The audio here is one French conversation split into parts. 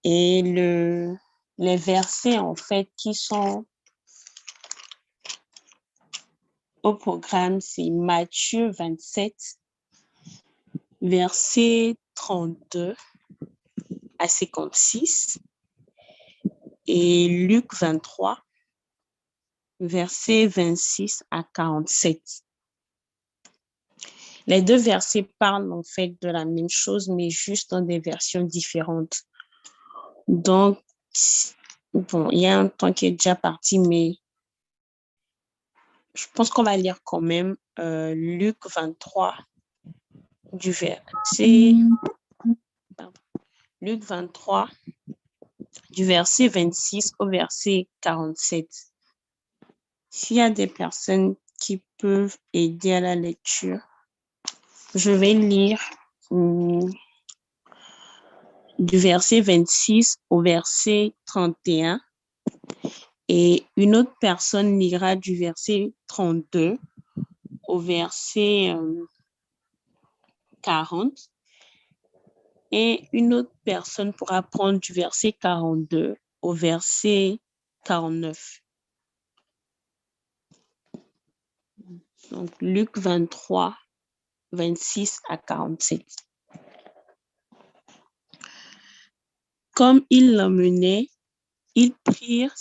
Et les versets, en fait, qui sont au programme, c'est Matthieu 27, versets 32 à 56, et Luc 23, versets 26 à 47. Les deux versets parlent en fait de la même chose, mais juste dans des versions différentes. Donc, bon, il y a un temps qui est déjà parti, mais je pense qu'on va lire quand même Luc 23 du verset, Luc 23 du verset 26 au verset 47. S'il y a des personnes qui peuvent aider à la lecture, je vais lire du verset 26 au verset 31 et une autre personne lira du verset 32 au verset 40 et une autre personne pourra prendre du verset 42 au verset 49. Donc, Luc 23, 26 à 47. Comme ils l'emmenaient, ils prirent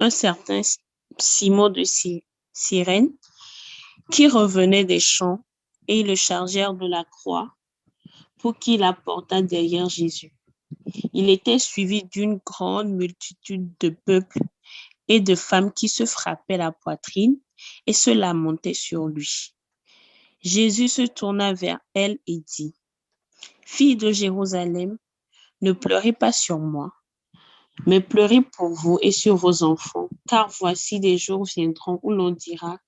un certain Simon de Cyrène qui revenait des champs et ils le chargèrent de la croix pour qu'il la portât derrière Jésus. Il était suivi d'une grande multitude de peuple et de femmes qui se frappaient la poitrine et se lamentaient sur lui. Jésus se tourna vers elle et dit, « Filles de Jérusalem, ne pleurez pas sur moi, mais pleurez pour vous et sur vos enfants, car voici des jours viendront où l'on dira,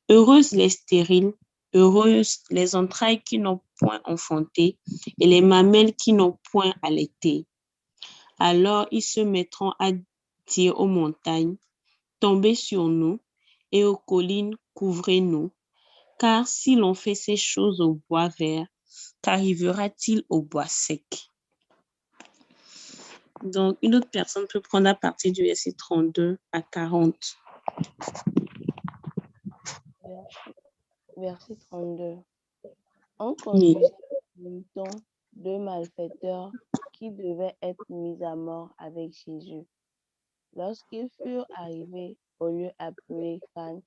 heureuses les stériles, heureuses les entrailles qui n'ont point enfanté et les mamelles qui n'ont point allaité. Alors ils se mettront à dire aux montagnes, tombez sur nous, et aux collines, couvrez-nous. Car si l'on fait ces choses au bois vert, qu'arrivera-t-il au bois sec? » Donc, une autre personne peut prendre à partir du verset 32 à 40. Verset 32. On Oui. conduisait deux malfaiteurs qui devaient être mis à mort avec Jésus. Lorsqu'ils furent arrivés au lieu appelé Cannes,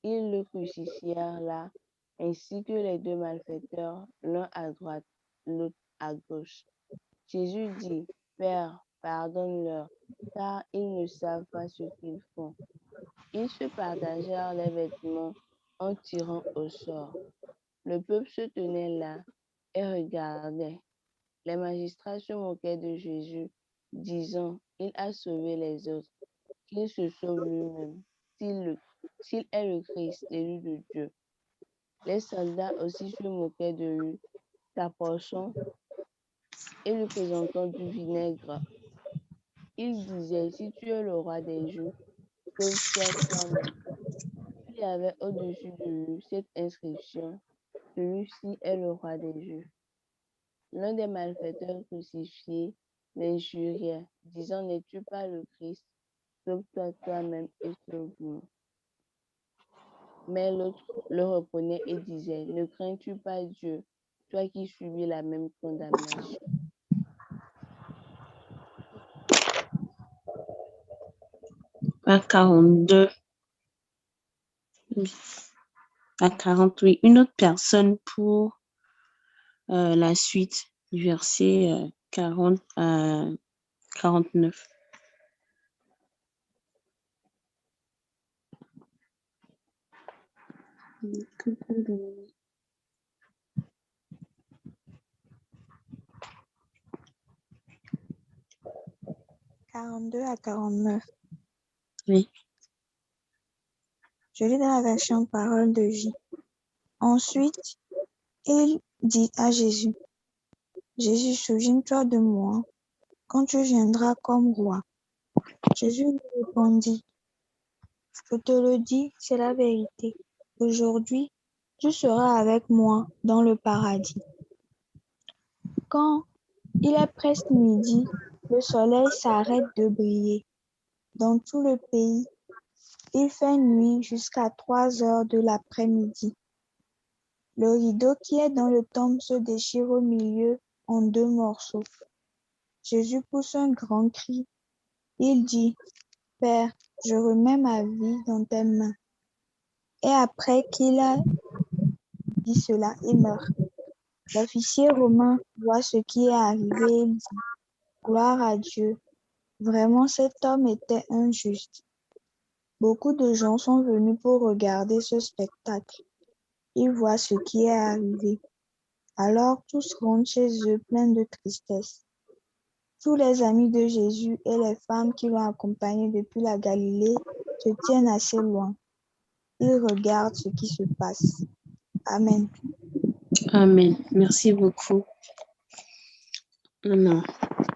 ils le crucifièrent là, ainsi que les deux malfaiteurs, l'un à droite, l'autre à gauche. Jésus dit, « Père, pardonne-leur, car ils ne savent pas ce qu'ils font. » Ils se partagèrent les vêtements en tirant au sort. Le peuple se tenait là et regardait. Les magistrats se moquaient de Jésus, disant, « Il a sauvé les autres, qu'il se sauve lui-même, s'il est le Christ, l'élu de Dieu. » Les soldats aussi se moquaient de lui, s'approchant et lui présentant du vinaigre. Ils disaient, « Si tu es le roi des Juifs, sauve-toi toi-même. » Il y avait au-dessus de lui cette inscription, « Celui-ci est le roi des Juifs. » L'un des malfaiteurs crucifiés l'injuriait, disant, « N'es-tu pas le Christ? Sauve-toi toi-même et sauve-nous. » Mais l'autre le reprenait et disait, « Ne crains-tu pas Dieu, toi qui subis la même condamnation? » À 42, à 48, une autre personne pour la suite du verset 40 à 49. « 42 à 49. Oui. Je lis dans la version Parole de vie. Ensuite, il dit à Jésus, « Jésus, souviens-toi de moi quand tu viendras comme roi. » Jésus lui répondit, « Je te le dis, c'est la vérité. Aujourd'hui, tu seras avec moi dans le paradis. » Quand il est presque midi, Le soleil s'arrête de briller. Dans tout le pays, il fait nuit jusqu'à 3 heures de l'après-midi. Le rideau qui est dans le temple se déchire au milieu en 2 morceaux. Jésus pousse un grand cri. Il dit, Père, je remets ma vie dans tes mains. Et après qu'il a dit cela, il meurt. L'officier romain voit ce qui est arrivé et il dit, Gloire à Dieu, vraiment cet homme était injuste. Beaucoup de gens sont venus pour regarder ce spectacle. Ils voient ce qui est arrivé. Alors tous rentrent chez eux pleins de tristesse. Tous les amis de Jésus et les femmes qui l'ont accompagné depuis la Galilée se tiennent assez loin. Ils regardent ce qui se passe. Amen. Amen. Merci beaucoup. Non.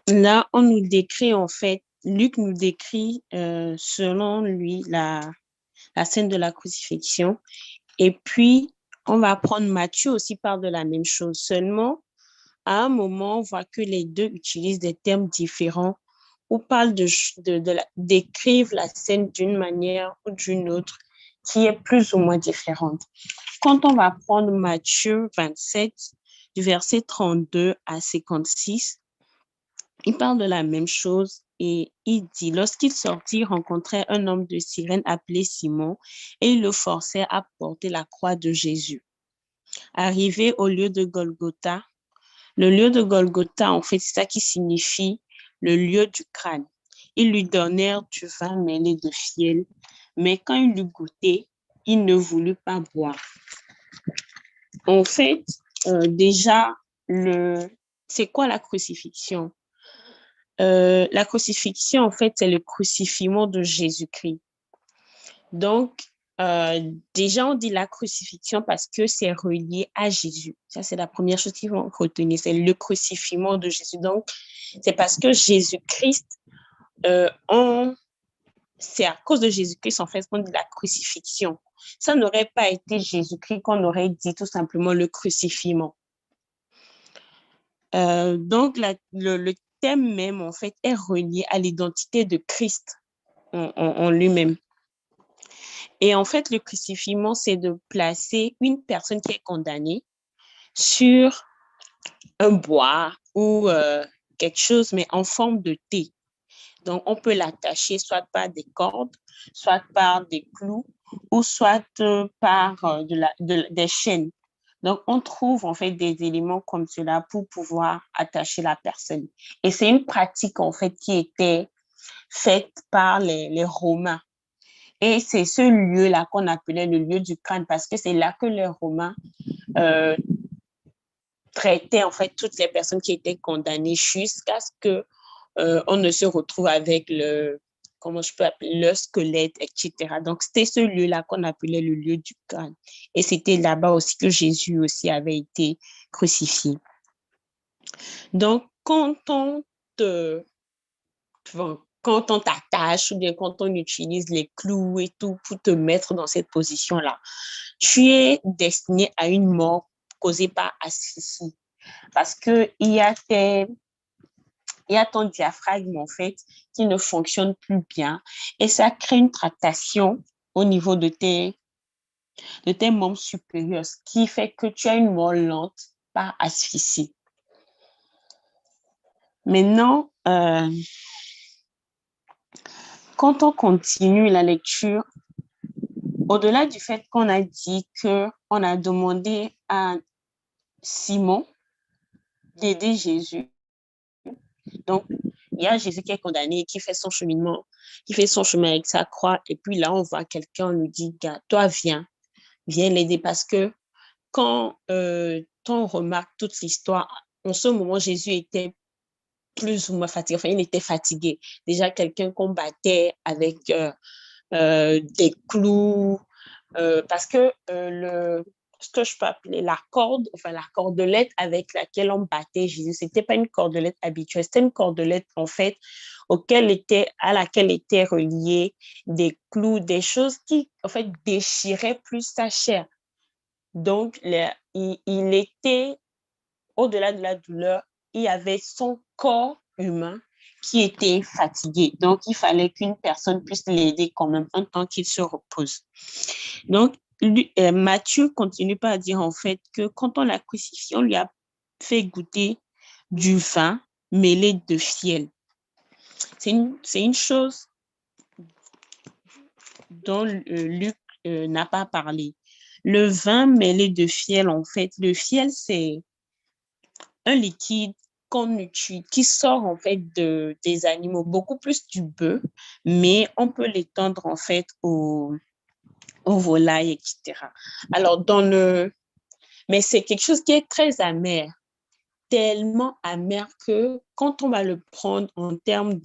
Là, on nous décrit, en fait, Luc nous décrit, selon lui, la scène de la crucifixion. Et puis, on va prendre Matthieu aussi parle de la même chose. Seulement, à un moment, on voit que les deux utilisent des termes différents ou parlent décrivent la scène d'une manière ou d'une autre qui est plus ou moins différente. Quand on va prendre Matthieu 27, du verset 32 à 56, il parle de la même chose et il dit, lorsqu'il sortit, il rencontrait un homme de Cyrène appelé Simon et il le forçait à porter la croix de Jésus. Arrivé au lieu de Golgotha, le lieu de Golgotha, en fait, c'est ça qui signifie le lieu du crâne. Ils lui donnèrent du vin mêlé de fiel, mais quand il l'eut goûté, il ne voulut pas boire. En fait, déjà, c'est quoi la crucifixion? La crucifixion, en fait, c'est le crucifixion de Jésus-Christ. Donc, déjà, on dit la crucifixion parce que c'est relié à Jésus. Ça, c'est la première chose qu'ils vont retenir, c'est le crucifixion de Jésus. Donc, c'est parce que Jésus-Christ, c'est à cause de Jésus-Christ, en fait, qu'on dit la crucifixion. Ça n'aurait pas été Jésus-Christ qu'on aurait dit tout simplement le crucifixion. Donc, le thème même, en fait, est relié à l'identité de Christ en lui-même. Et en fait, le crucifixion, c'est de placer une personne qui est condamnée sur un bois ou quelque chose, mais en forme de T. Donc, on peut l'attacher soit par des cordes, soit par des clous, ou soit par des chaînes. Donc, on trouve en fait des éléments comme cela pour pouvoir attacher la personne. Et c'est une pratique en fait qui était faite par les Romains. Et c'est ce lieu-là qu'on appelait le lieu du crâne parce que c'est là que les Romains traitaient en fait toutes les personnes qui étaient condamnées jusqu'à ce que on ne se retrouve avec le squelette, etc. Donc, c'était ce lieu-là qu'on appelait le lieu du crâne. Et c'était là-bas aussi que Jésus aussi avait été crucifié. Donc, quand on t'attache ou bien quand on utilise les clous et tout pour te mettre dans cette position-là, tu es destiné à une mort causée par asphyxie. Parce qu'il y a ton diaphragme, en fait, qui ne fonctionne plus bien et ça crée une tractation au niveau de tes membres supérieurs, ce qui fait que tu as une mort lente par asphyxie. Maintenant, quand on continue la lecture, au-delà du fait qu'on a dit qu'on a demandé à Simon d'aider Jésus, donc il y a Jésus qui est condamné, qui fait son cheminement, qui fait son chemin avec sa croix, et puis là, on voit quelqu'un, on lui dit, gars, toi, viens l'aider, parce que quand on remarque toute l'histoire, en ce moment, Jésus était plus ou moins fatigué, enfin, il était fatigué. Déjà, quelqu'un qu'on battait avec des clous, parce que ce que je peux appeler la cordelette avec laquelle on battait Jésus, c'était pas une cordelette habituelle, c'était une cordelette en fait à laquelle étaient reliés des clous, des choses qui en fait déchiraient plus sa chair. Donc, il était au-delà de la douleur, il y avait son corps humain qui était fatigué. Donc, il fallait qu'une personne puisse l'aider quand même un temps qu'il se repose. Donc, Matthieu continue par dire en fait que quand on l'a crucifié, on lui a fait goûter du vin mêlé de fiel. C'est une chose dont Luc n'a pas parlé. Le vin mêlé de fiel, en fait, le fiel, c'est un liquide qu'on utilise, qui sort en fait des animaux, beaucoup plus du bœuf, mais on peut l'étendre en fait aux volailles, etc. Alors, mais c'est quelque chose qui est très amer, tellement amer que quand on va le prendre en termes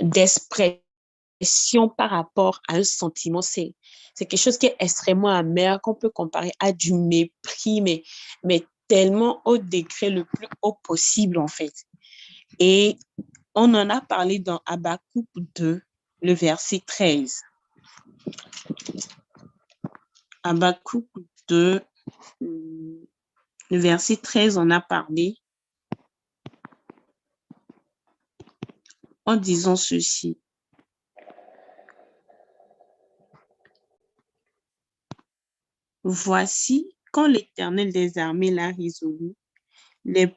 d'expression par rapport à un sentiment, c'est quelque chose qui est extrêmement amer, qu'on peut comparer à du mépris, mais tellement au degré le plus haut possible, en fait. Et on en a parlé dans Habakkuk 2, le verset 13. Habakkuk 2, le verset 13, on a parlé en disant ceci. Voici, quand l'Éternel des armées l'a résolu, les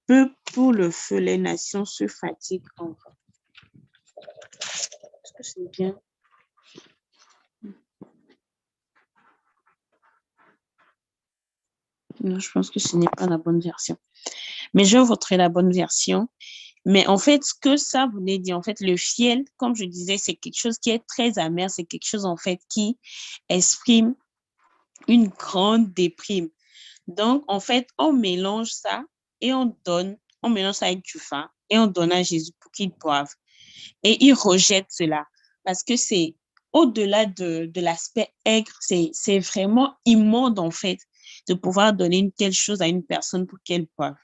peuples pour le feu, les nations se fatiguent en vain. Est-ce que c'est bien? Non, je pense que ce n'est pas la bonne version. Mais je voterai la bonne version. Mais en fait, ce que ça voulait dire, en fait, le fiel, comme je disais, c'est quelque chose qui est très amer, c'est quelque chose, en fait, qui exprime une grande déprime. Donc, en fait, on mélange ça et on mélange ça avec du vin et on donne à Jésus pour qu'il boive. Et il rejette cela parce que c'est au-delà de l'aspect aigre, c'est vraiment immonde, en fait, de pouvoir donner une telle chose à une personne pour qu'elle boive.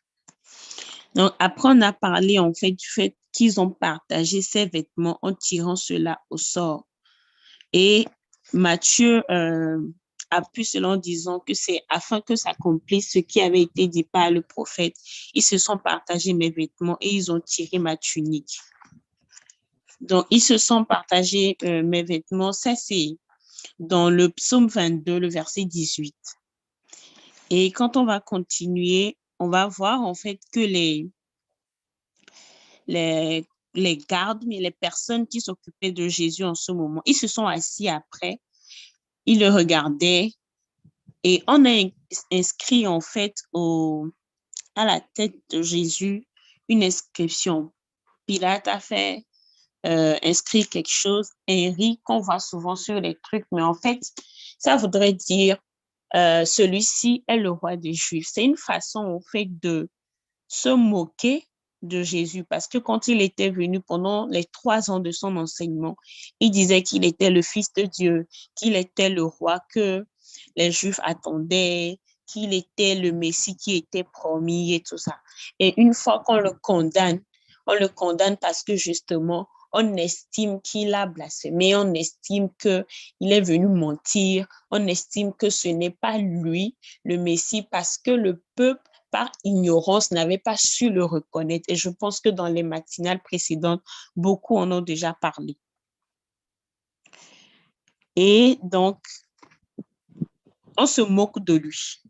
Donc, après, on a parlé, en fait, du fait qu'ils ont partagé ses vêtements en tirant cela au sort. Et Matthieu appuie cela en disant que c'est afin que s'accomplisse ce qui avait été dit par le prophète. Ils se sont partagés mes vêtements et ils ont tiré ma tunique. Donc, ils se sont partagés mes vêtements. Ça, c'est dans le psaume 22, le verset 18. Et quand on va continuer, on va voir en fait que les gardes, mais les personnes qui s'occupaient de Jésus en ce moment, ils se sont assis après, ils le regardaient et on a inscrit en fait à la tête de Jésus une inscription. Pilate a fait inscrire quelque chose, Henri, qu'on voit souvent sur les trucs, mais en fait, ça voudrait dire celui-ci est le roi des Juifs. C'est une façon en fait de se moquer de Jésus parce que quand il était venu pendant les 3 ans de son enseignement, il disait qu'il était le Fils de Dieu, qu'il était le roi que les Juifs attendaient, qu'il était le Messie qui était promis et tout ça. Et une fois qu'on le condamne, on le condamne parce que justement, on estime qu'il a blasphémé, on estime qu'il est venu mentir, on estime que ce n'est pas lui le Messie parce que le peuple par ignorance, n'avait pas su le reconnaître. Et je pense que dans les matinales précédentes, beaucoup en ont déjà parlé. Et donc, on se moque de lui.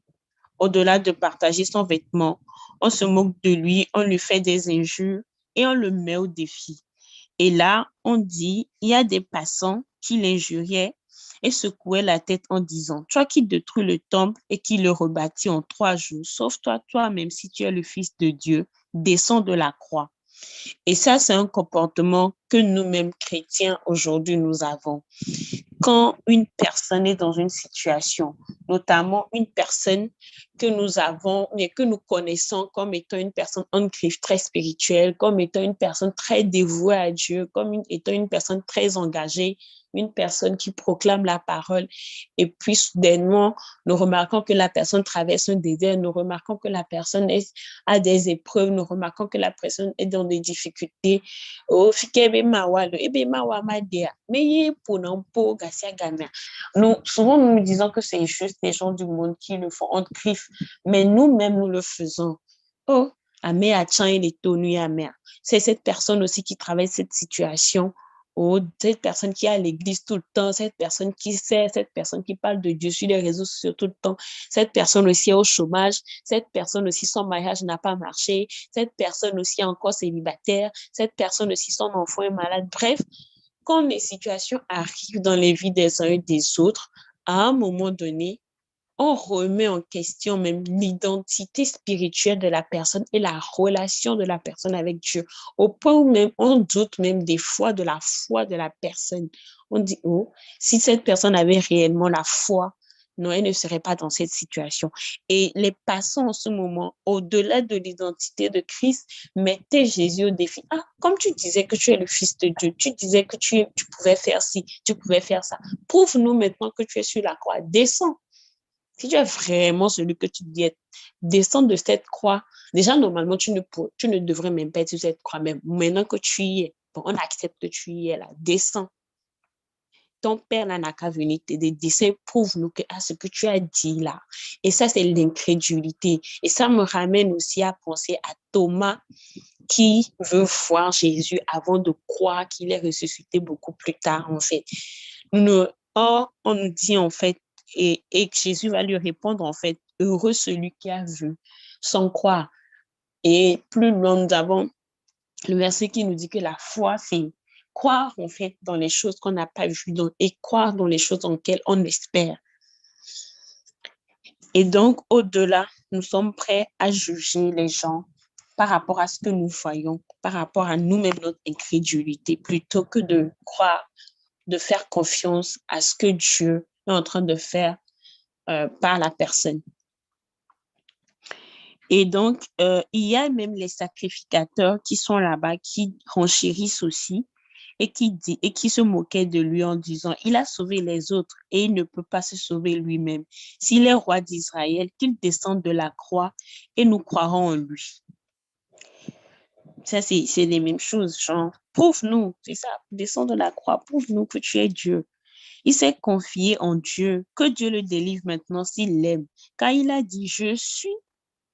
Au-delà de partager son vêtement, on se moque de lui, on lui fait des injures et on le met au défi. Et là, on dit, il y a des passants qui l'injuriaient et secouaient la tête en disant, toi qui détruis le temple et qui le rebâtis en 3 jours, sauve-toi toi-même si tu es le Fils de Dieu, descends de la croix. Et ça, c'est un comportement que nous-mêmes chrétiens aujourd'hui nous avons. Quand une personne est dans une situation, notamment une personne que nous avons, mais que nous connaissons comme étant une personne en griffe très spirituelle, comme étant une personne très dévouée à Dieu, comme étant une personne très engagée, une personne qui proclame la parole. Et puis, soudainement, nous remarquons que la personne traverse un désert, nous remarquons que la personne a des épreuves, nous remarquons que la personne est dans des difficultés. Nous, souvent, nous disons que c'est juste les gens du monde qui le font en griffe, mais nous-mêmes, nous le faisons. Oh, Amer atchan et les tonu amer. C'est cette personne aussi qui travaille cette situation, ou cette personne qui est à l'église tout le temps, cette personne qui sait, cette personne qui parle de Dieu sur les réseaux sociaux tout le temps, cette personne aussi est au chômage, cette personne aussi son mariage n'a pas marché, cette personne aussi est encore célibataire, cette personne aussi son enfant est malade. Bref, quand les situations arrivent dans les vies des uns et des autres, à un moment donné, on remet en question même l'identité spirituelle de la personne et la relation de la personne avec Dieu, au point où même on doute même des fois de la foi de la personne. On dit, oh, si cette personne avait réellement la foi, non, elle ne serait pas dans cette situation. Et les passants en ce moment, au-delà de l'identité de Christ, mettaient Jésus au défi. Ah, comme tu disais que tu es le Fils de Dieu, tu disais que tu pouvais faire ci, tu pouvais faire ça. Prouve-nous maintenant que tu es sur la croix. Descends. Si tu es vraiment celui que tu dis être, descends de cette croix. Déjà, normalement, tu ne devrais même pas être sur cette croix. Mais maintenant que tu y es, bon, on accepte que tu y es là. Descends. Ton père n'a qu'à venir t'aider. Descends, prouve-nous que ce que tu as dit là. Et ça, c'est l'incrédulité. Et ça me ramène aussi à penser à Thomas qui veut voir Jésus avant de croire qu'il est ressuscité beaucoup plus tard, en fait. Or, on nous dit, en fait, et que Jésus va lui répondre, en fait, heureux celui qui a vu sans croire. Et plus loin, nous avons le verset qui nous dit que la foi, c'est croire, en fait, dans les choses qu'on n'a pas vues et croire dans les choses en lesquelles on espère. Et donc, au-delà, nous sommes prêts à juger les gens par rapport à ce que nous voyons, par rapport à nous-mêmes, notre incrédulité, plutôt que de croire, de faire confiance à ce que Dieu est en train de faire par la personne. Et donc, il y a même les sacrificateurs qui sont là-bas, qui renchérissent aussi et qui se moquaient de lui en disant, il a sauvé les autres et il ne peut pas se sauver lui-même. S'il est roi d'Israël, qu'il descende de la croix et nous croirons en lui. Ça, c'est les mêmes choses, genre, prouve-nous, c'est ça, descends de la croix, prouve-nous que tu es Dieu. Il s'est confié en Dieu, que Dieu le délivre maintenant s'il l'aime, car il a dit, je suis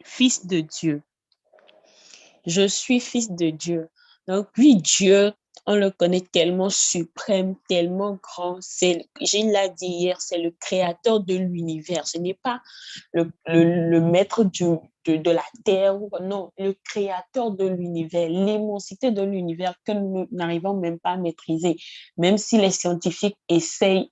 fils de Dieu. Je suis fils de Dieu. Donc, oui, Dieu, on le connaît tellement suprême, tellement grand. Je l'ai dit hier, c'est le créateur de l'univers. Ce n'est pas le maître de la terre, non, le créateur de l'univers, l'immensité de l'univers que nous n'arrivons même pas à maîtriser. Même si les scientifiques essayent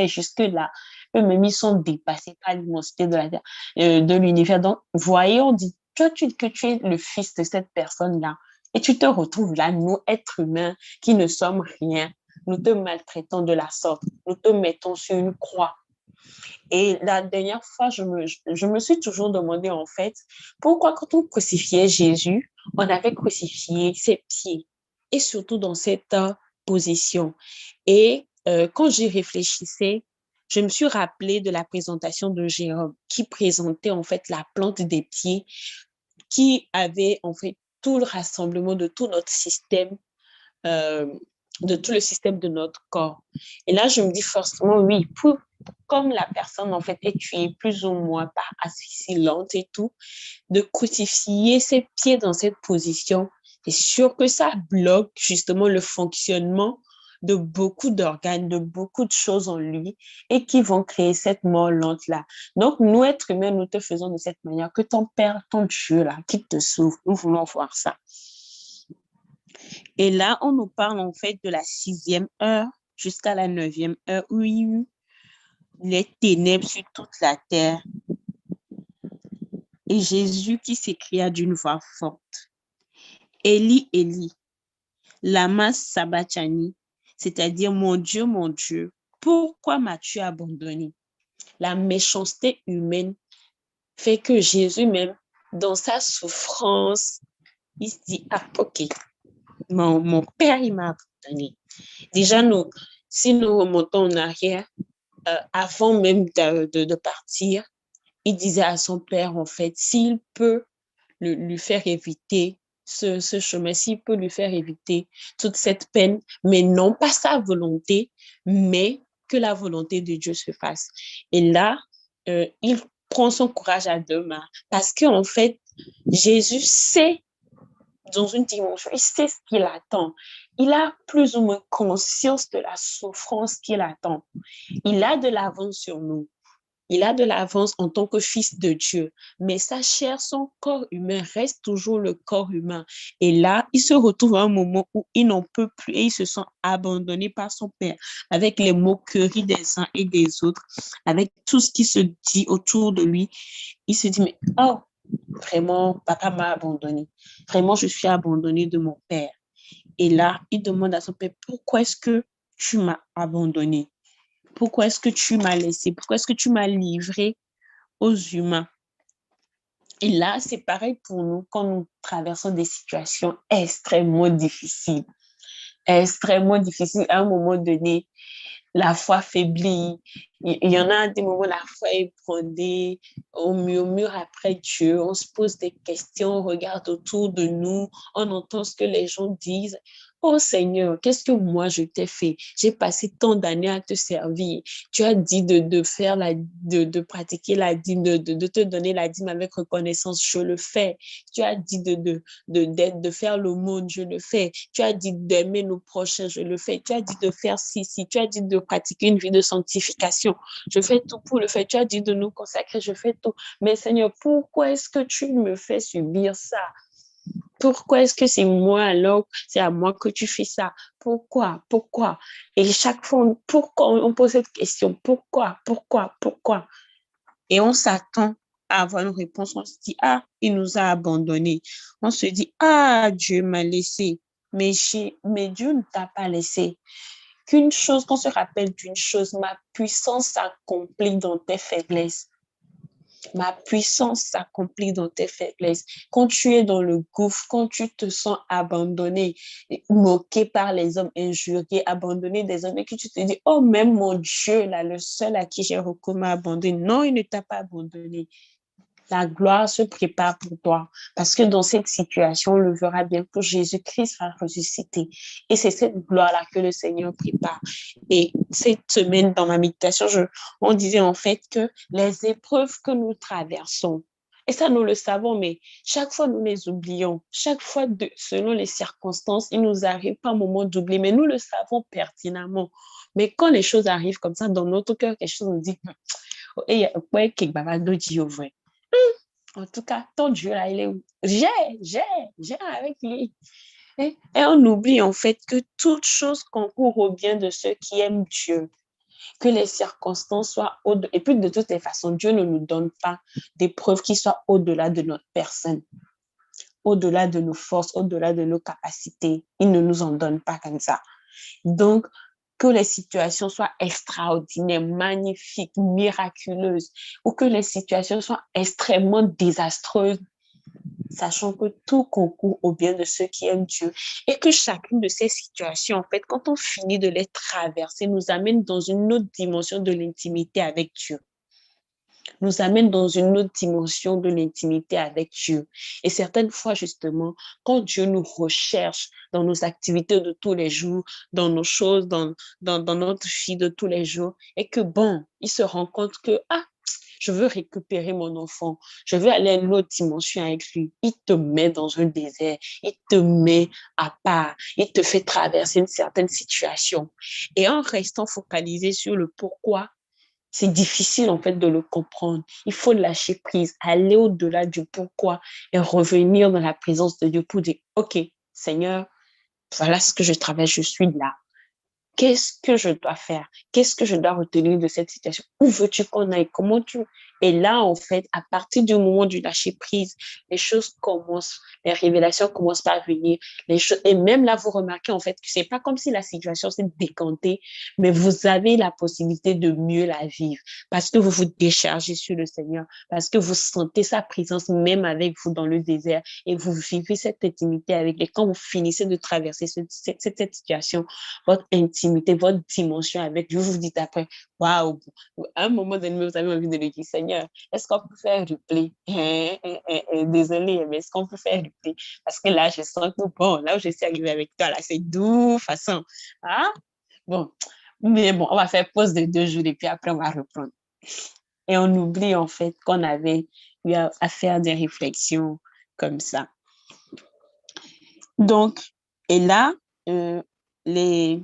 jusque-là, eux-mêmes, ils sont dépassés par l'immensité de la terre, de l'univers. Donc, voyez, on dit, toi, que tu es le fils de cette personne-là, et tu te retrouves là, nous, êtres humains, qui ne sommes rien, nous te maltraitons de la sorte, nous te mettons sur une croix. Et la dernière fois, je me suis toujours demandé, en fait, pourquoi quand on crucifiait Jésus, on avait crucifié ses pieds, et surtout dans cette position. Et quand j'y réfléchissais, je me suis rappelé de la présentation de Jérôme, qui présentait en fait la plante des pieds, qui avait en fait tout le rassemblement de tout notre système, euh, de tout le système de notre corps. Et là, je me dis forcément, oui, comme la personne en fait est tuée plus ou moins par asphyxie lente et tout, de crucifier ses pieds dans cette position, c'est sûr que ça bloque justement le fonctionnement de beaucoup d'organes, de beaucoup de choses en lui et qui vont créer cette mort lente-là. Donc, nous, êtres humains, nous te faisons de cette manière que ton Père, ton Dieu, là, qui te sauve, nous voulons voir ça. Et là, on nous parle en fait de la 6e heure jusqu'à la 9e heure où il y a eu les ténèbres sur toute la terre. Et Jésus qui s'écria d'une voix forte, Élie, Élie, lama sabachthani, c'est-à-dire mon Dieu, pourquoi m'as-tu abandonné? La méchanceté humaine fait que Jésus même, dans sa souffrance, il se dit, ah ok, mon Père, il m'a abandonné. Déjà, si nous remontons en arrière, avant même de partir, il disait à son Père, en fait, s'il peut lui faire éviter ce chemin, s'il peut lui faire éviter toute cette peine, mais non pas sa volonté, mais que la volonté de Dieu se fasse. Et là, il prend son courage à deux mains parce qu'en fait, Jésus sait dans une dimension, il sait ce qu'il attend. Il a plus ou moins conscience de la souffrance qu'il attend. Il a de l'avance sur nous. Il a de l'avance en tant que fils de Dieu, mais sa chair, son corps humain reste toujours le corps humain. Et là, il se retrouve à un moment où il n'en peut plus et il se sent abandonné par son père, avec les moqueries des uns et des autres, avec tout ce qui se dit autour de lui. Il se dit, mais oh, vraiment, papa m'a abandonné. Vraiment, je suis abandonné de mon père. Et là, il demande à son père, pourquoi est-ce que tu m'as abandonné? Pourquoi est-ce que tu m'as laissé? Pourquoi est-ce que tu m'as livré aux humains? Et là, c'est pareil pour nous quand nous traversons des situations extrêmement difficiles. Extrêmement difficiles. À un moment donné, la foi faiblit. Il y en a des moments, la foi est brodée, on murmure après Dieu, on se pose des questions, on regarde autour de nous, on entend ce que les gens disent. Oh Seigneur, qu'est-ce que moi je t'ai fait? J'ai passé tant d'années à te servir. Tu as dit de faire de pratiquer la dîme, de te donner la dîme avec reconnaissance. Je le fais. Tu as dit de faire l'aumône, je le fais. Tu as dit d'aimer nos prochains, je le fais. Tu as dit de faire ci. Tu as dit de pratiquer une vie de sanctification. Je fais tout pour le faire. Tu as dit de nous consacrer, je fais tout. Mais Seigneur, pourquoi est-ce que tu me fais subir ça? Pourquoi est-ce que c'est moi alors, c'est à moi que tu fais ça? Pourquoi? Et chaque fois, pourquoi on pose cette question? Pourquoi? Et on s'attend à avoir une réponse. On se dit, ah, il nous a abandonnés. On se dit, ah, Dieu m'a laissé. Mais Dieu ne t'a pas laissé. Qu'on se rappelle d'une chose, ma puissance s'accomplit dans tes faiblesses. Ma puissance s'accomplit dans tes faiblesses. Quand tu es dans le gouffre, quand tu te sens abandonné, moqué par les hommes, injurié, abandonné des hommes, et que tu te dis, oh, même mon Dieu, là, le seul à qui j'ai recours m'a abandonné. Non, il ne t'a pas abandonné. La gloire se prépare pour toi. Parce que dans cette situation, on le verra bien que Jésus-Christ va ressusciter. Et c'est cette gloire-là que le Seigneur prépare. Et cette semaine, dans ma méditation, on disait en fait que les épreuves que nous traversons, et ça, nous le savons, mais chaque fois, nous les oublions. Chaque fois, selon les circonstances, il nous arrive par moment d'oublier, mais nous le savons pertinemment. Mais quand les choses arrivent comme ça, dans notre cœur, quelque chose nous dit, en tout cas, ton Dieu là, il est où? J'ai avec lui. Et on oublie en fait que toute chose concourt au bien de ceux qui aiment Dieu. Que les circonstances soient au-delà. Et puis de toutes les façons, Dieu ne nous donne pas des preuves qui soient au-delà de notre personne, au-delà de nos forces, au-delà de nos capacités. Il ne nous en donne pas comme ça. Donc, que les situations soient extraordinaires, magnifiques, miraculeuses, ou que les situations soient extrêmement désastreuses, sachant que tout concourt au bien de ceux qui aiment Dieu et que chacune de ces situations, en fait, quand on finit de les traverser, nous amène dans une autre dimension de l'intimité avec Dieu. Nous amène dans une autre dimension de l'intimité avec Dieu. Et certaines fois, justement, quand Dieu nous recherche dans nos activités de tous les jours, dans nos choses, dans notre vie de tous les jours, et que bon, il se rend compte que, je veux récupérer mon enfant, je veux aller à une autre dimension avec lui. Il te met dans un désert, il te met à part, il te fait traverser une certaine situation. Et en restant focalisé sur le pourquoi, c'est difficile en fait de le comprendre. Il faut lâcher prise, aller au-delà du pourquoi et revenir dans la présence de Dieu pour dire, OK, Seigneur, voilà ce que je traverse, je suis là. Qu'est-ce que je dois faire? Qu'est-ce que je dois retenir de cette situation? Où veux-tu qu'on aille? Comment tu... Et là, en fait, à partir du moment du lâcher prise, les choses commencent, les révélations commencent à venir. Et même là, vous remarquez en fait que c'est pas comme si la situation s'est décantée, mais vous avez la possibilité de mieux la vivre parce que vous vous déchargez sur le Seigneur, parce que vous sentez sa présence même avec vous dans le désert et vous vivez cette intimité avec lui. Quand vous finissez de traverser cette situation, votre intimité, votre dimension avec lui, vous vous dites après, waouh, à un moment donné, vous avez envie de lui dire, Seigneur, est-ce qu'on peut faire replay? Désolé, mais est-ce qu'on peut faire replay? Parce que là, je sens que bon, là où je suis arrivée avec toi, là, c'est doux, façon. Ah, bon, mais bon, on va faire pause de 2 jours et puis après, on va reprendre. Et on oublie en fait qu'on avait eu à faire des réflexions comme ça. Donc, et là, les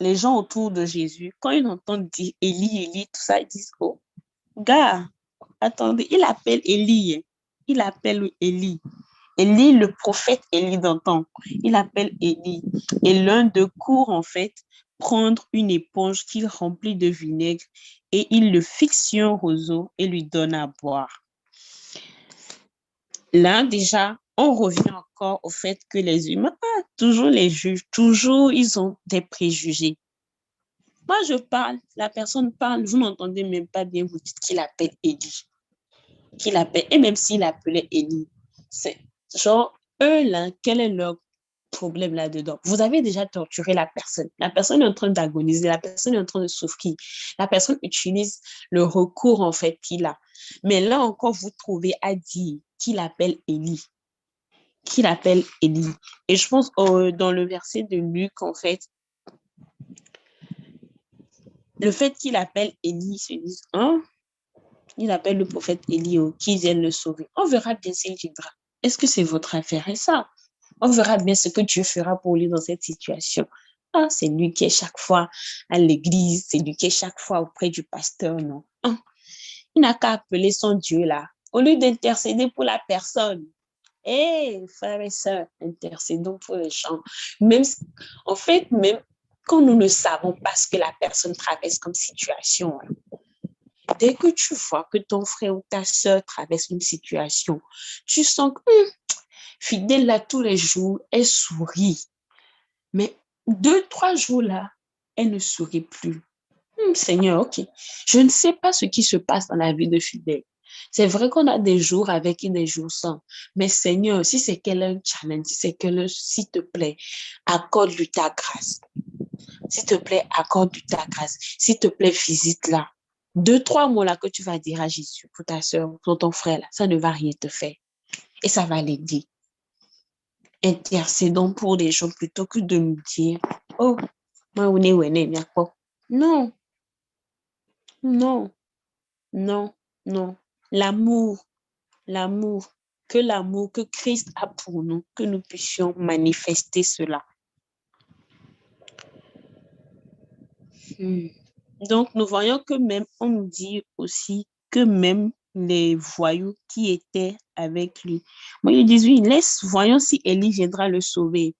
gens autour de Jésus, quand ils entendent dire Élie, Élie, tout ça, ils disent, oh, gars, attendez, il appelle Élie, hein. Il appelle Élie. Élie, le prophète Élie d'antan, il appelle Élie. Et l'un d'eux court, en fait, prendre une éponge qu'il remplit de vinaigre et il le fixe sur un roseau et lui donne à boire. Là, déjà, on revient encore au fait que les humains, toujours les juges, toujours, ils ont des préjugés. Moi, je parle, la personne parle, vous n'entendez même pas bien, vous dites qu'il appelle Élie. Qu'il appelle, et même s'il appelait Élie, c'est genre, eux, là, quel est leur problème là-dedans? Vous avez déjà torturé la personne. La personne est en train d'agoniser, la personne est en train de souffrir. La personne utilise le recours, en fait, qu'il a. Mais là encore, vous trouvez à dire qu'il appelle Élie. Qu'il appelle Élie. Et je pense, dans le verset de Luc, en fait, le fait qu'il appelle Élie, ils se disent, hein? Il appelle le prophète Élie qui vient le sauver. On verra bien s'il viendra. Est-ce que c'est votre affaire? Et ça, on verra bien ce que Dieu fera pour lui dans cette situation. Ah, c'est lui qui est chaque fois à l'église, c'est lui qui est chaque fois auprès du pasteur, non. Ah, il n'a qu'à appeler son Dieu là, au lieu d'intercéder pour la personne. Eh, frères et sœurs, intercédons pour les gens. Même, en fait, même quand nous ne savons pas ce que la personne traverse comme situation, dès que tu vois que ton frère ou ta sœur traverse une situation, tu sens que fidèle là tous les jours, elle sourit. Mais 2, 3 jours là, elle ne sourit plus. Seigneur, ok. Je ne sais pas ce qui se passe dans la vie de fidèle. C'est vrai qu'on a des jours avec et des jours sans. Mais Seigneur, si c'est qu'elle a un challenge, si c'est qu'elle, s'il te plaît, accorde-lui ta grâce. S'il te plaît, accorde-lui ta grâce. S'il te plaît, visite-la. 2, 3 mots là que tu vas dire à Jésus pour ta soeur, pour ton frère, là, ça ne va rien te faire. Et ça va l'aider. Intercédons pour les gens plutôt que de nous dire, oh, moi, on est pas. Non, non, non, non. L'amour, l'amour, que Christ a pour nous, que nous puissions manifester cela. Donc, nous voyons que même, on nous dit aussi que même les voyous qui étaient avec lui, moi, ils disent, oui, voyons si Élie viendra le sauver.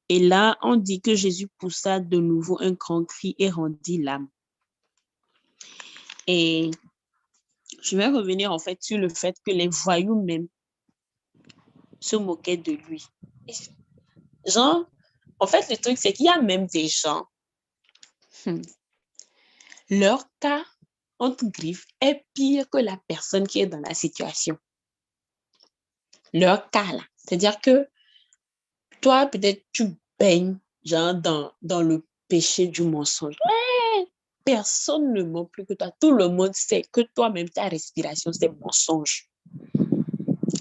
Et là, on dit que Jésus poussa de nouveau un grand cri et rendit l'âme. Et je vais revenir en fait sur le fait que les voyous même se moquaient de lui. Genre, en fait, le truc, c'est qu'il y a même des gens, leur cas, entre griffes, est pire que la personne qui est dans la situation. Leur cas, là. C'est-à-dire que toi, peut-être, tu baignes, genre, dans le péché du mensonge. Ouais, personne ne ment plus que toi. Tout le monde sait que toi-même, ta respiration, c'est mensonge.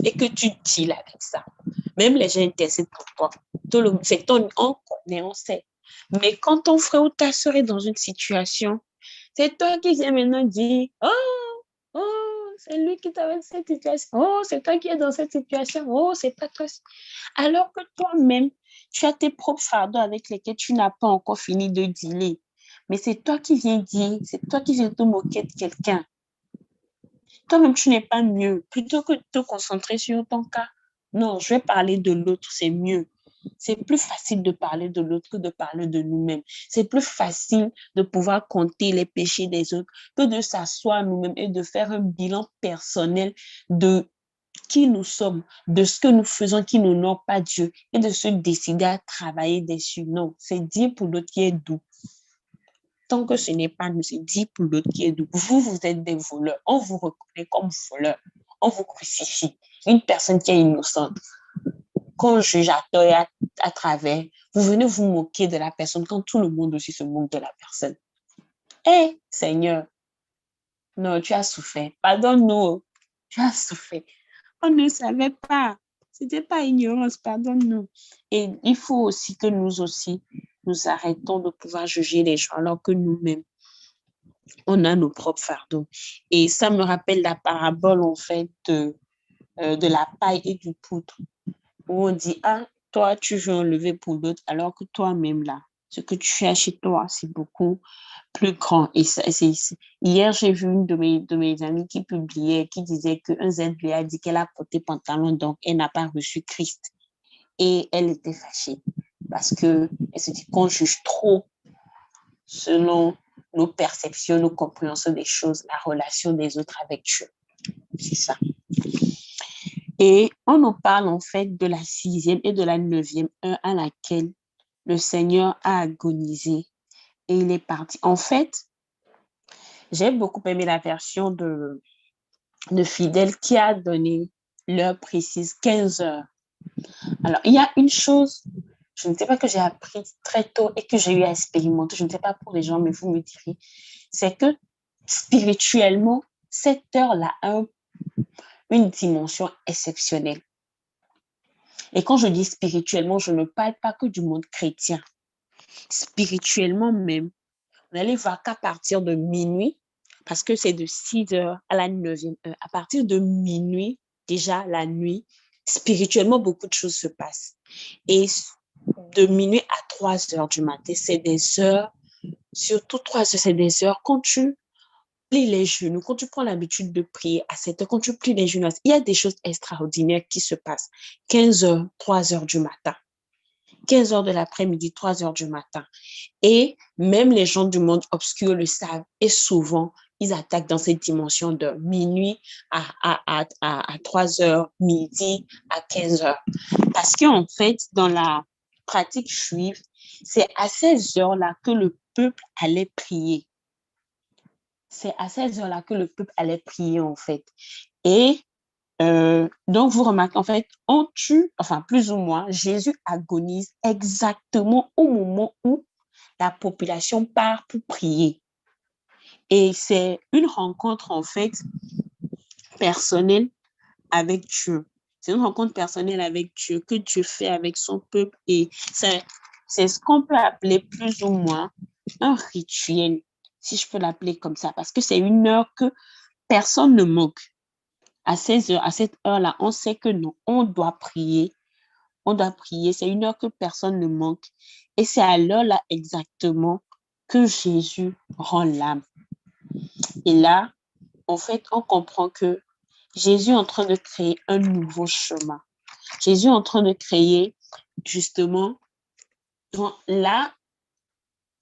Et que tu deals avec ça. Même les gens intercèdent pour toi. C'est ton, on connaît, on sait. Mais quand ton frère ou ta soeur est dans une situation, c'est toi qui viens maintenant dire, c'est lui qui t'avait cette situation. Oh, c'est toi qui es dans cette situation. Oh, c'est pas toi. Alors que toi-même, tu as tes propres fardeaux avec lesquels tu n'as pas encore fini de dealer. Mais c'est toi qui viens dire, c'est toi qui viens te moquer de quelqu'un. Toi-même, tu n'es pas mieux. Plutôt que de te concentrer sur ton cas, non, je vais parler de l'autre, c'est mieux. C'est plus facile de parler de l'autre que de parler de nous-mêmes. C'est plus facile de pouvoir compter les péchés des autres que de s'asseoir nous-mêmes et de faire un bilan personnel de qui nous sommes, de ce que nous faisons qui n'honore pas Dieu et de se décider à travailler dessus. Non, c'est dire pour l'autre qui est doux. Tant que ce n'est pas nous, c'est dit pour l'autre qui est doux. Vous êtes des voleurs. On vous reconnaît comme voleur. On vous crucifie. Une personne qui est innocente, qu'on juge à tort et à travers, vous venez vous moquer de la personne quand tout le monde aussi se moque de la personne. Eh, Seigneur, non, tu as souffert. Pardonne-nous. Tu as souffert. On ne savait pas. C'était pas ignorance, pardonne-nous. Et il faut aussi que nous aussi, nous arrêtons de pouvoir juger les gens alors que nous-mêmes, On a nos propres fardeaux. Et ça me rappelle la parabole, en fait, de la paille et du poutre, où on dit, ah, toi, tu veux enlever pour l'autre, alors que toi-même, là, ce que tu as chez toi, c'est beaucoup plus grand. Et hier, j'ai vu une de mes amies qui publiait, qui disait qu'un Z lui a dit qu'elle a porté pantalon, donc elle n'a pas reçu Christ. Et elle était fâchée parce qu'elle se dit qu'on juge trop selon nos perceptions, nos compréhensions des choses, la relation des autres avec Dieu. C'est ça. Et on nous parle en fait de la 6e et de la 9e heure à laquelle le Seigneur a agonisé et il est parti. En fait, j'ai beaucoup aimé la version de Fidèle qui a donné l'heure précise, 15 heures. Alors, il y a une chose, je ne sais pas, que j'ai appris très tôt et que j'ai eu à expérimenter, je ne sais pas pour les gens, mais vous me direz, c'est que spirituellement, cette heure-là a une dimension exceptionnelle. Et quand je dis spirituellement, je ne parle pas que du monde chrétien. Spirituellement même, on allait voir qu'à partir de minuit, parce que c'est de 6 heures à la 9e heure, à partir de minuit, déjà la nuit, spirituellement, beaucoup de choses se passent. Et de minuit à 3 heures du matin, c'est des heures, surtout 3 heures, c'est des heures quand tu plies les genoux, quand tu prends l'habitude de prier à 7 heures, quand tu plies les genoux, il y a des choses extraordinaires qui se passent. 15 heures, 3 heures du matin. 15 heures de l'après-midi, 3 heures du matin. Et même les gens du monde obscur le savent. Et souvent, ils attaquent dans cette dimension de minuit à 3 heures, midi à 15 heures. Parce qu'en fait, dans la pratique juive, c'est à ces heures-là que le peuple allait prier. C'est à ces heures-là que le peuple allait prier, en fait. Et donc, vous remarquez, en fait, on tue, enfin, plus ou moins, Jésus agonise exactement au moment où la population part pour prier. Et c'est une rencontre, en fait, personnelle avec Dieu. C'est une rencontre personnelle avec Dieu que Dieu fait avec son peuple. Et c'est ce qu'on peut appeler plus ou moins un rituel, si je peux l'appeler comme ça, parce que c'est une heure que personne ne manque. À 16 heures, à cette heure-là, on sait que non, on doit prier. On doit prier. C'est une heure que personne ne manque. Et c'est à l'heure-là exactement que Jésus rend l'âme. Et là, en fait, on comprend que Jésus est en train de créer un nouveau chemin. Jésus est en train de créer, justement, là,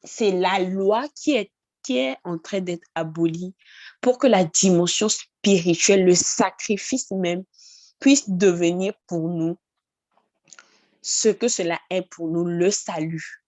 c'est la loi qui est en train d'être abolie pour que la dimension spirituelle, le sacrifice même, puisse devenir pour nous ce que cela est pour nous, le salut.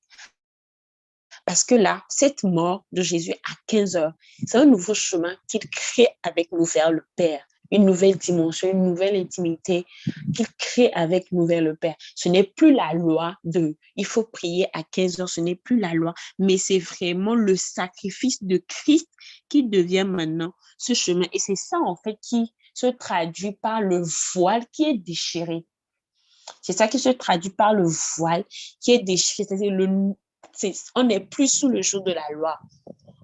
Parce que là, cette mort de Jésus à 15 heures, c'est un nouveau chemin qu'il crée avec nous vers le Père. Une nouvelle dimension, une nouvelle intimité qu'il crée avec nous vers le Père. Ce n'est plus la loi de il faut prier à 15 heures, ce n'est plus la loi, mais c'est vraiment le sacrifice de Christ qui devient maintenant ce chemin. Et c'est ça, en fait, qui se traduit par le voile qui est déchiré. C'est ça qui se traduit par le voile qui est déchiré. On n'est plus sous le joug de la loi.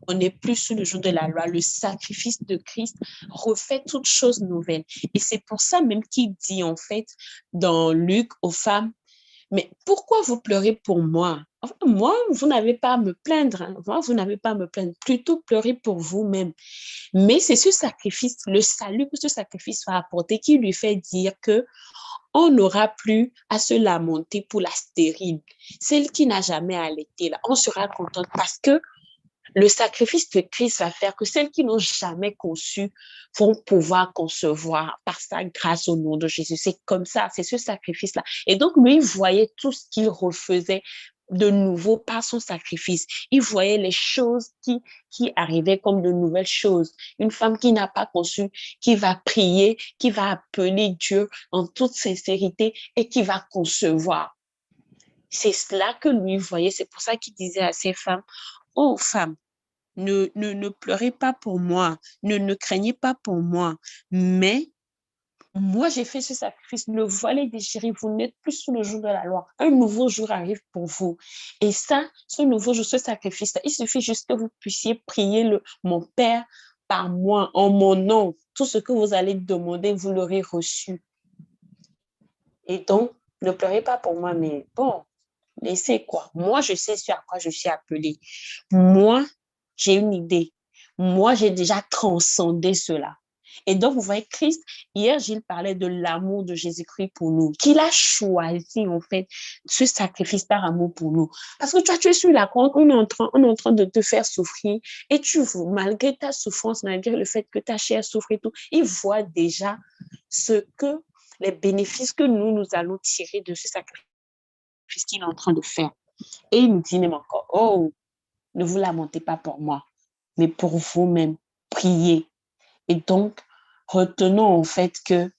On n'est plus sous le joug de la loi. Le sacrifice de Christ refait toutes choses nouvelles. Et c'est pour ça même qu'il dit en fait dans Luc aux femmes, mais pourquoi vous pleurez pour moi? Enfin, moi, vous n'avez pas à me plaindre. Hein. Moi, vous n'avez pas à me plaindre. Plutôt pleurer pour vous-même. Mais c'est ce sacrifice, le salut que ce sacrifice va apporter qui lui fait dire que on n'aura plus à se lamenter pour la stérile, celle qui n'a jamais allaité. Là. On sera contente parce que le sacrifice de Christ va faire que celles qui n'ont jamais conçu vont pouvoir concevoir par sa grâce au nom de Jésus. C'est comme ça, c'est ce sacrifice-là. Et donc, lui, il voyait tout ce qu'il refaisait de nouveau par son sacrifice. Il voyait les choses qui arrivaient comme de nouvelles choses. Une femme qui n'a pas conçu, qui va prier, qui va appeler Dieu en toute sincérité et qui va concevoir. C'est cela que lui voyait. C'est pour ça qu'il disait à ces femmes, oh femmes, ne pleurez pas pour moi, ne craignez pas pour moi, mais Moi, j'ai fait ce sacrifice. Le voile est déchiré. Vous n'êtes plus sous le joug de la loi. Un nouveau jour arrive pour vous. Et ça, ce nouveau jour, ce sacrifice, il suffit juste que vous puissiez prier mon Père par moi, en mon nom. Tout ce que vous allez demander, vous l'aurez reçu. Et donc, ne pleurez pas pour moi, mais bon, laissez quoi. Moi, je sais sur quoi je suis appelée. Moi, j'ai une idée. Moi, j'ai déjà transcendé cela. Et donc, vous voyez, Christ, hier, Gilles parlait de l'amour de Jésus-Christ pour nous, qu'il a choisi, en fait, ce sacrifice par amour pour nous. Parce que toi, tu es sur la croix, on est en train de te faire souffrir, et malgré ta souffrance, malgré le fait que ta chair souffre et tout, il voit déjà les bénéfices que nous allons tirer de ce sacrifice qu'il est en train de faire. Et il nous dit même encore, oh, ne vous lamentez pas pour moi, mais pour vous-même, priez. Et donc, retenons en fait que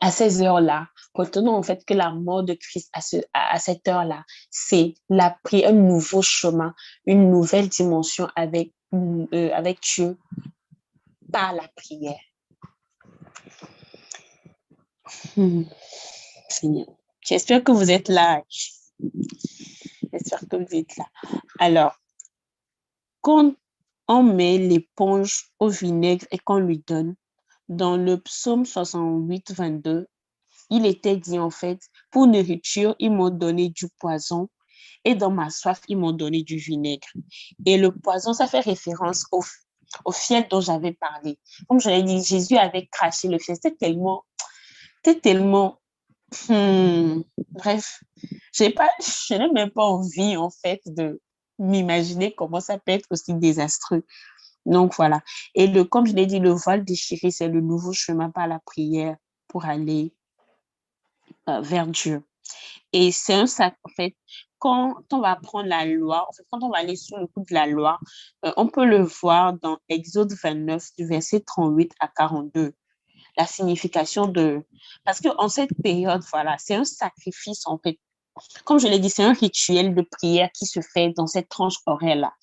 à ces heures-là, retenons en fait que la mort de Christ à cette heure-là, c'est un nouveau chemin, une nouvelle dimension avec Dieu par la prière. Seigneur, j'espère que vous êtes là. J'espère que vous êtes là. Alors, quand on met l'éponge au vinaigre et qu'on lui donne, dans le psaume 68, 22, il était dit en fait, pour nourriture, ils m'ont donné du poison et dans ma soif, ils m'ont donné du vinaigre. Et le poison, ça fait référence au fiel dont j'avais parlé. Comme je l'ai dit, Jésus avait craché le fiel. C'était tellement, bref, je n'ai même pas envie en fait de m'imaginer comment ça peut être aussi désastreux. Donc voilà. Et comme je l'ai dit, le voile déchiré, c'est le nouveau chemin par la prière pour aller vers Dieu. Et c'est un sac, en fait, quand on va prendre la loi, en fait, quand on va aller sous le coup de la loi, on peut le voir dans Exode 29, du verset 38 à 42. La signification parce qu'en cette période, voilà, c'est un sacrifice, en fait. Comme je l'ai dit, c'est un rituel de prière qui se fait dans cette tranche horaire-là.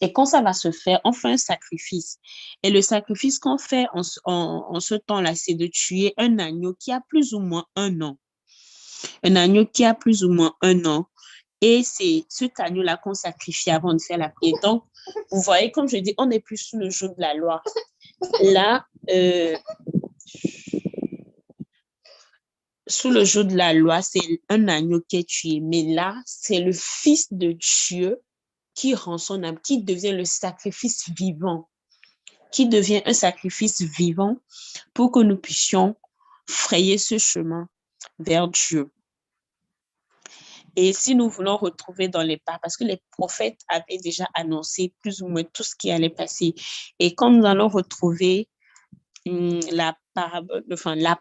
Et quand ça va se faire, on fait un sacrifice. Et le sacrifice qu'on fait en ce temps-là, c'est de tuer un agneau qui a plus ou moins 1 an. Un agneau qui a plus ou moins 1 an. Et c'est cet agneau-là qu'on sacrifie avant de faire la prière. Donc, vous voyez, comme je dis, on n'est plus sous le joug de la loi. Là, sous le joug de la loi, c'est un agneau qui est tué. Mais là, c'est le Fils de Dieu qui rend son âme, qui devient le sacrifice vivant, qui devient un sacrifice vivant pour que nous puissions frayer ce chemin vers Dieu. Et si nous voulons retrouver dans les pas, parce que les prophètes avaient déjà annoncé plus ou moins tout ce qui allait passer. Et quand nous allons retrouver la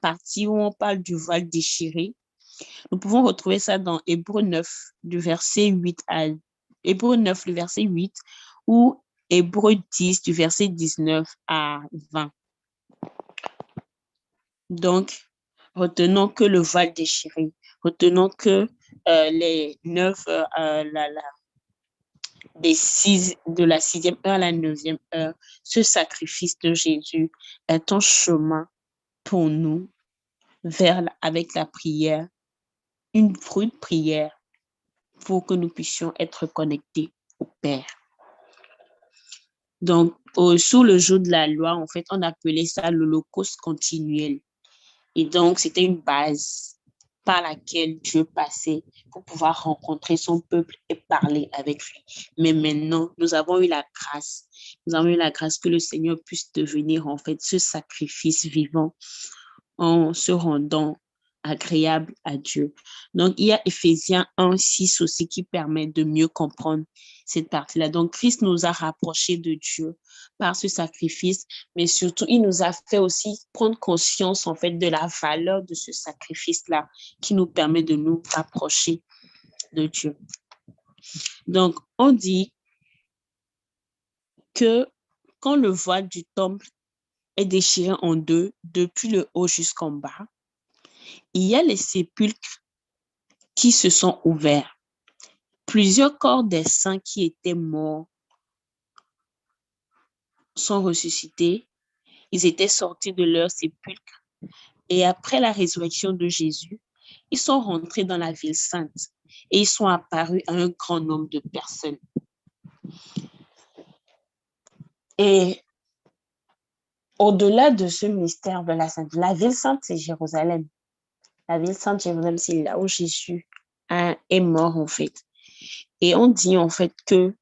partie où on parle du voile déchiré, nous pouvons retrouver ça dans Hébreux 9, du verset 8 à Hébreux 9, le verset 8, ou Hébreux 10, du verset 19 à 20. Donc, retenons que le voile déchiré, retenons que les 9, de la 6e heure à la 9e heure, ce sacrifice de Jésus est un chemin pour nous avec la prière, une prière pour que nous puissions être connectés au Père. Donc, sous le joug de la loi, en fait, on appelait ça l'holocauste continuel. Et donc, c'était une base par laquelle Dieu passait pour pouvoir rencontrer son peuple et parler avec lui. Mais maintenant, nous avons eu la grâce. Nous avons eu la grâce que le Seigneur puisse devenir, en fait, ce sacrifice vivant en se rendant agréable à Dieu. Donc, il y a Éphésiens 1, 6 aussi qui permet de mieux comprendre cette partie-là. Donc, Christ nous a rapprochés de Dieu par ce sacrifice, mais surtout, il nous a fait aussi prendre conscience, en fait, de la valeur de ce sacrifice-là qui nous permet de nous rapprocher de Dieu. Donc, on dit que quand le voile du temple est déchiré en deux, depuis le haut jusqu'en bas, il y a les sépulcres qui se sont ouverts. Plusieurs corps des saints qui étaient morts sont ressuscités. Ils étaient sortis de leur sépulcre Et après la résurrection de Jésus, ils sont rentrés dans la ville sainte et ils sont apparus à un grand nombre de personnes. Et au-delà de ce mystère de la ville sainte, c'est Jérusalem. La ville sainte Jérusalem, c'est là où Jésus est mort, en fait. Et on dit, en fait, que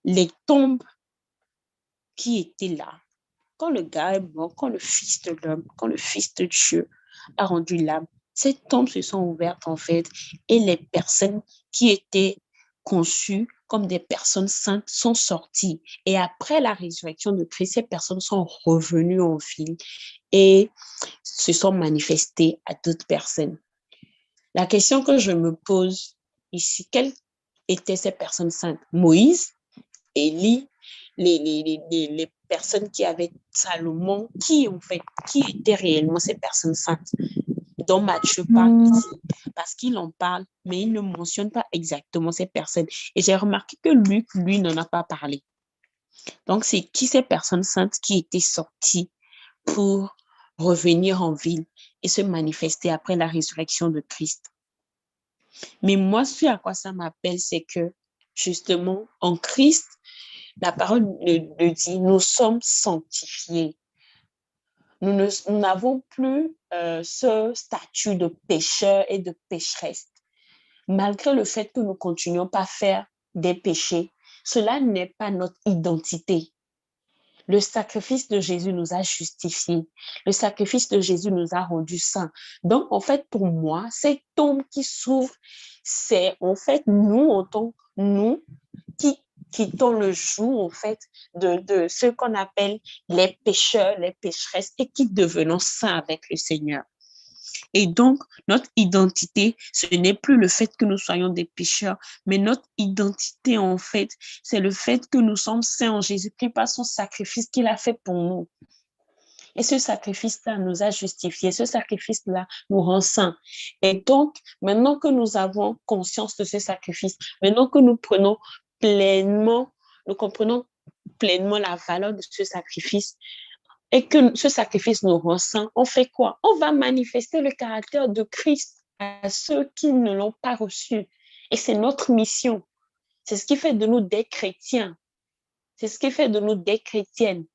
les tombes qui étaient là, quand le gars est mort, quand le Fils de l'homme, quand le Fils de Dieu a rendu l'âme, ces tombes se sont ouvertes, en fait, et les personnes qui étaient conçues comme des personnes saintes sont sorties. Et après la résurrection de Christ, ces personnes sont revenues en ville et se sont manifestées à d'autres personnes. La question que je me pose ici, quelles étaient ces personnes saintes? Moïse, Élie, les personnes qui avaient Salomon, qui étaient réellement ces personnes saintes dont Matthieu parle ici, parce qu'il en parle, mais il ne mentionne pas exactement ces personnes. Et j'ai remarqué que Luc, lui, n'en a pas parlé. Donc, c'est qui ces personnes saintes qui étaient sorties pour revenir en ville et se manifester après la résurrection de Christ? Mais moi, ce à quoi ça m'appelle, c'est que justement, en Christ, la parole le dit, nous sommes sanctifiés. Nous n'avons plus ce statut de pécheur et de pécheresse. Malgré le fait que nous continuons pas à faire des péchés, cela n'est pas notre identité. Le sacrifice de Jésus nous a justifiés. Le sacrifice de Jésus nous a rendus saints. Donc, en fait, pour moi, cette tombe qui s'ouvre, c'est en fait nous, en tant que nous, qui quittons le joug, en fait, de ce qu'on appelle les pécheurs, les pécheresses, et qui devenons saints avec le Seigneur. Et donc, notre identité, ce n'est plus le fait que nous soyons des pécheurs, mais notre identité, en fait, c'est le fait que nous sommes saints en Jésus-Christ par son sacrifice qu'il a fait pour nous. Et ce sacrifice-là nous a justifiés, ce sacrifice-là nous rend saints. Et donc, maintenant que nous avons conscience de ce sacrifice, maintenant que nous comprenons pleinement la valeur de ce sacrifice, et que ce sacrifice nous rend saints, on fait quoi? On va manifester le caractère de Christ à ceux qui ne l'ont pas reçu. Et c'est notre mission. C'est ce qui fait de nous des chrétiens. C'est ce qui fait de nous des chrétiennes.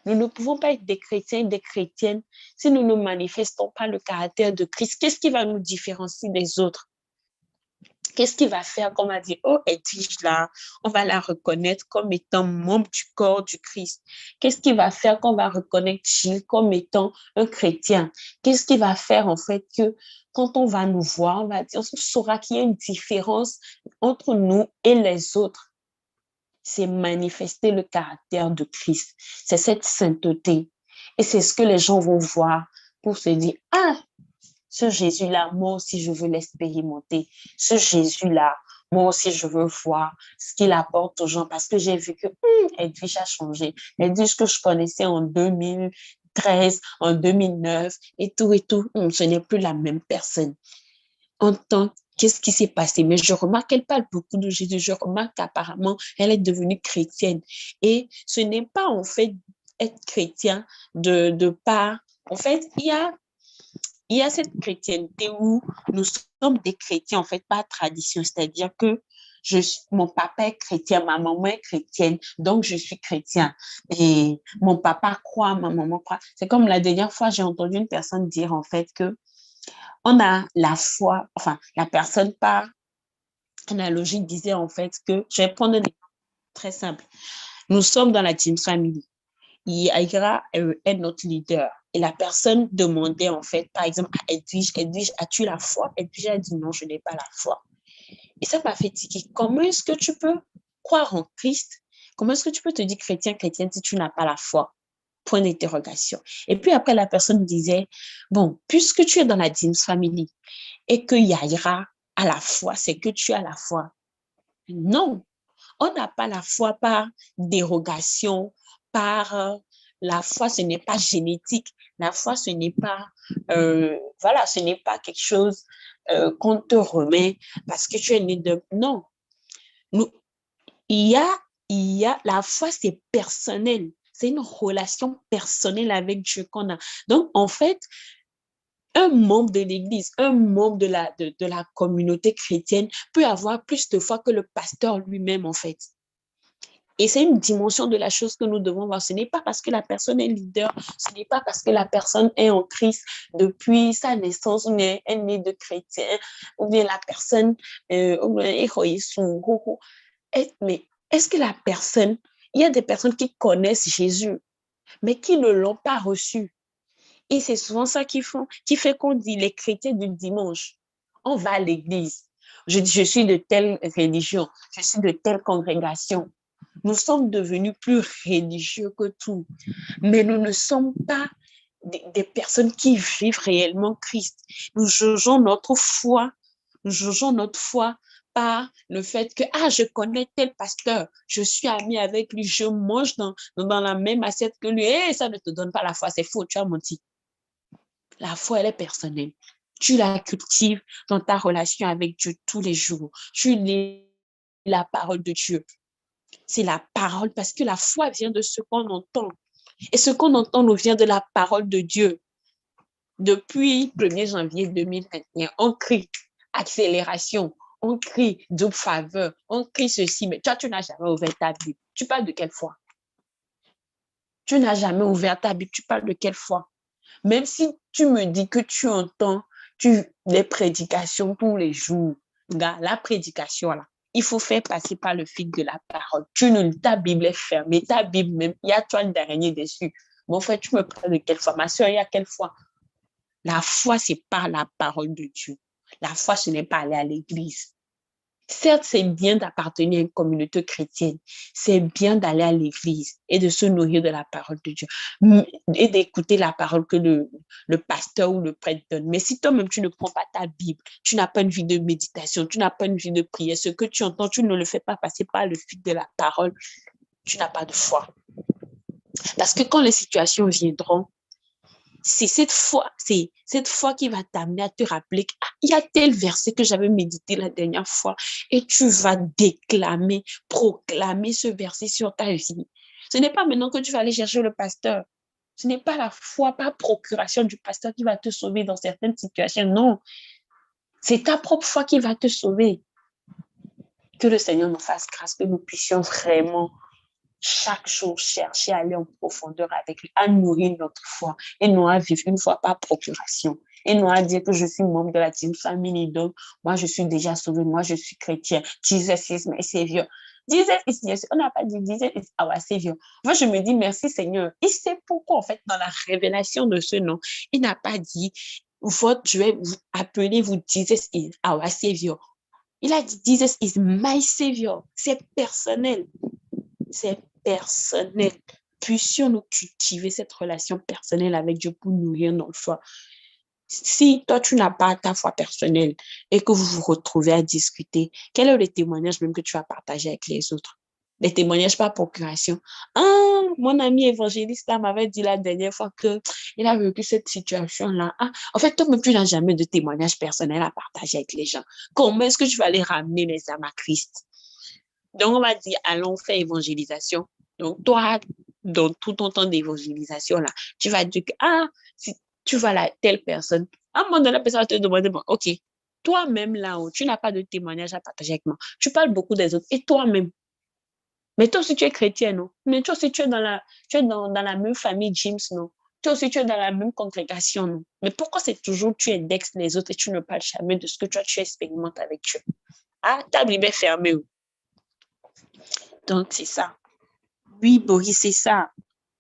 Nous ne pouvons pas être des chrétiens et des chrétiennes si nous ne manifestons pas le caractère de Christ. Qu'est-ce qui va nous différencier des autres? Qu'est-ce qui va faire qu'on va dire, oh, Edwige là, on va la reconnaître comme étant membre du corps du Christ? Qu'est-ce qui va faire qu'on va reconnaître Gilles comme étant un chrétien? Qu'est-ce qui va faire en fait que quand on va nous voir, on saura qu'il y a une différence entre nous et les autres? C'est manifester le caractère de Christ. C'est cette sainteté. Et c'est ce que les gens vont voir pour se dire, ah, ce Jésus-là, moi aussi, je veux l'expérimenter. Ce Jésus-là, moi aussi, je veux voir ce qu'il apporte aux gens parce que j'ai vu que Edwige a changé. Edwige que je connaissais en 2013, en 2009 et tout, ce n'est plus la même personne. En tant qu'est-ce qui s'est passé? Mais je remarque qu'elle parle beaucoup de Jésus. Je remarque qu'apparemment, elle est devenue chrétienne. Et ce n'est pas en fait être chrétien de part. En fait, il y a cette chrétienté où nous sommes des chrétiens, en fait, par tradition. C'est-à-dire que mon papa est chrétien, ma maman est chrétienne, donc je suis chrétien. Et mon papa croit, ma maman croit. C'est comme la dernière fois, j'ai entendu une personne dire, en fait, que on a la foi, enfin, la personne par analogie disait, en fait, que, je vais prendre un exemple très simple. Nous sommes dans la Team Family. Aïgra est notre leader. Et la personne demandait, en fait, par exemple, à Edwige, as-tu la foi? Edwige a dit non, je n'ai pas la foi. Et ça m'a fait tiquer. Comment est-ce que tu peux croire en Christ? Comment est-ce que tu peux te dire chrétienne, si tu n'as pas la foi? Point d'interrogation. Et puis après, la personne disait, bon, puisque tu es dans la James Family et que Yaira a la foi, c'est que tu as la foi. Non, on n'a pas la foi par dérogation, par la foi, ce n'est pas génétique. La foi, ce n'est pas, ce n'est pas quelque chose qu'on te remet parce que tu es né de... Non, nous, il y a, la foi, c'est personnel. C'est une relation personnelle avec Dieu qu'on a. Donc, en fait, Un membre de l'Église, un membre de la communauté chrétienne peut avoir plus de foi que le pasteur lui-même, en fait. Et c'est une dimension de la chose que nous devons voir. Ce n'est pas parce que la personne est leader, ce n'est pas parce que la personne est en Christ depuis sa naissance, ou est née de chrétien, ou bien la personne mais est-ce que la personne, il y a des personnes qui connaissent Jésus, mais qui ne l'ont pas reçu. Et c'est souvent ça qui fait qu'on dit les chrétiens du dimanche. On va à l'église. Je dis, je suis de telle religion, je suis de telle congrégation. Nous sommes devenus plus religieux que tout, mais nous ne sommes pas des personnes qui vivent réellement Christ. Nous jugeons notre foi par le fait que, je connais tel pasteur, je suis ami avec lui, je mange dans la même assiette que lui. Ça ne te donne pas la foi, c'est faux, tu as menti. La foi, elle est personnelle. Tu la cultives dans ta relation avec Dieu tous les jours. Tu lis la parole de Dieu. C'est la parole parce que la foi vient de ce qu'on entend. Et ce qu'on entend nous vient de la parole de Dieu. Depuis 1er janvier 2021, on crie accélération, on crie double faveur, on crie ceci. Mais toi, tu n'as jamais ouvert ta Bible. Tu parles de quelle foi? Tu n'as jamais ouvert ta Bible. Tu parles de quelle foi? Même si tu me dis que tu entends les prédications tous les jours, la prédication, là, il faut faire passer par le fil de la parole. Ta Bible est fermée, ta Bible même, il y a toi le dernier dessus. Mon frère, tu me parles de quelle foi? Ma soeur, il y a quelle foi? La foi, c'est par la parole de Dieu. La foi, ce n'est pas aller à l'église. Certes, c'est bien d'appartenir à une communauté chrétienne. C'est bien d'aller à l'église et de se nourrir de la parole de Dieu et d'écouter la parole que le pasteur ou le prêtre donne. Mais si toi-même, tu ne prends pas ta Bible, tu n'as pas une vie de méditation, tu n'as pas une vie de prière, ce que tu entends, tu ne le fais pas passer par le fil de la parole, tu n'as pas de foi. Parce que quand les situations viendront, c'est cette foi qui va t'amener à te rappeler qu'il y a tel verset que j'avais médité la dernière fois et tu vas déclamer, proclamer ce verset sur ta vie. Ce n'est pas maintenant que tu vas aller chercher le pasteur. Ce n'est pas la foi par procuration du pasteur qui va te sauver dans certaines situations. Non, c'est ta propre foi qui va te sauver. Que le Seigneur nous fasse grâce, que nous puissions vraiment chaque jour chercher à aller en profondeur avec lui, à nourrir notre foi et non à vivre une foi par procuration. Et non à dire que je suis membre de la Team Family, donc moi je suis déjà sauvé, moi je suis chrétien. Jesus is my Savior. Jesus is yes. On n'a pas dit Jesus is our Savior. Moi je me dis merci Seigneur. Et c'est pourquoi en fait dans la révélation de ce nom, il n'a pas dit votre Dieu, appelez-vous Jesus is our Savior. Il a dit Jesus is my Savior. C'est personnel. C'est personnel. Puissions-nous cultiver cette relation personnelle avec Dieu pour nourrir notre foi. Si toi, tu n'as pas ta foi personnelle et que vous vous retrouvez à discuter, quel est le témoignage même que tu vas partager avec les autres? Les témoignages par procuration. Mon ami évangéliste là m'avait dit la dernière fois qu'il a vécu cette situation-là. En fait, toi-même, tu n'as jamais de témoignage personnel à partager avec les gens. Comment est-ce que tu vas aller ramener les âmes à Christ? Donc, on va dire, allons faire évangélisation. Donc, toi, dans tout ton temps d'évangélisation, là, tu vas dire que, si tu vas là, telle personne, à un moment donné, la personne va te demander, bon, OK, toi-même là-haut, tu n'as pas de témoignage à partager avec moi. Tu parles beaucoup des autres. Et toi-même, mais toi aussi, tu es chrétien, non? Mais toi aussi, tu es dans la même famille James, non? Toi aussi, tu es dans la même congrégation, non? Mais pourquoi c'est toujours tu indexes les autres et tu ne parles jamais de ce que toi, tu expérimentes avec Dieu? Ta Bible est fermée. Donc, c'est ça. Oui, Boris, c'est ça.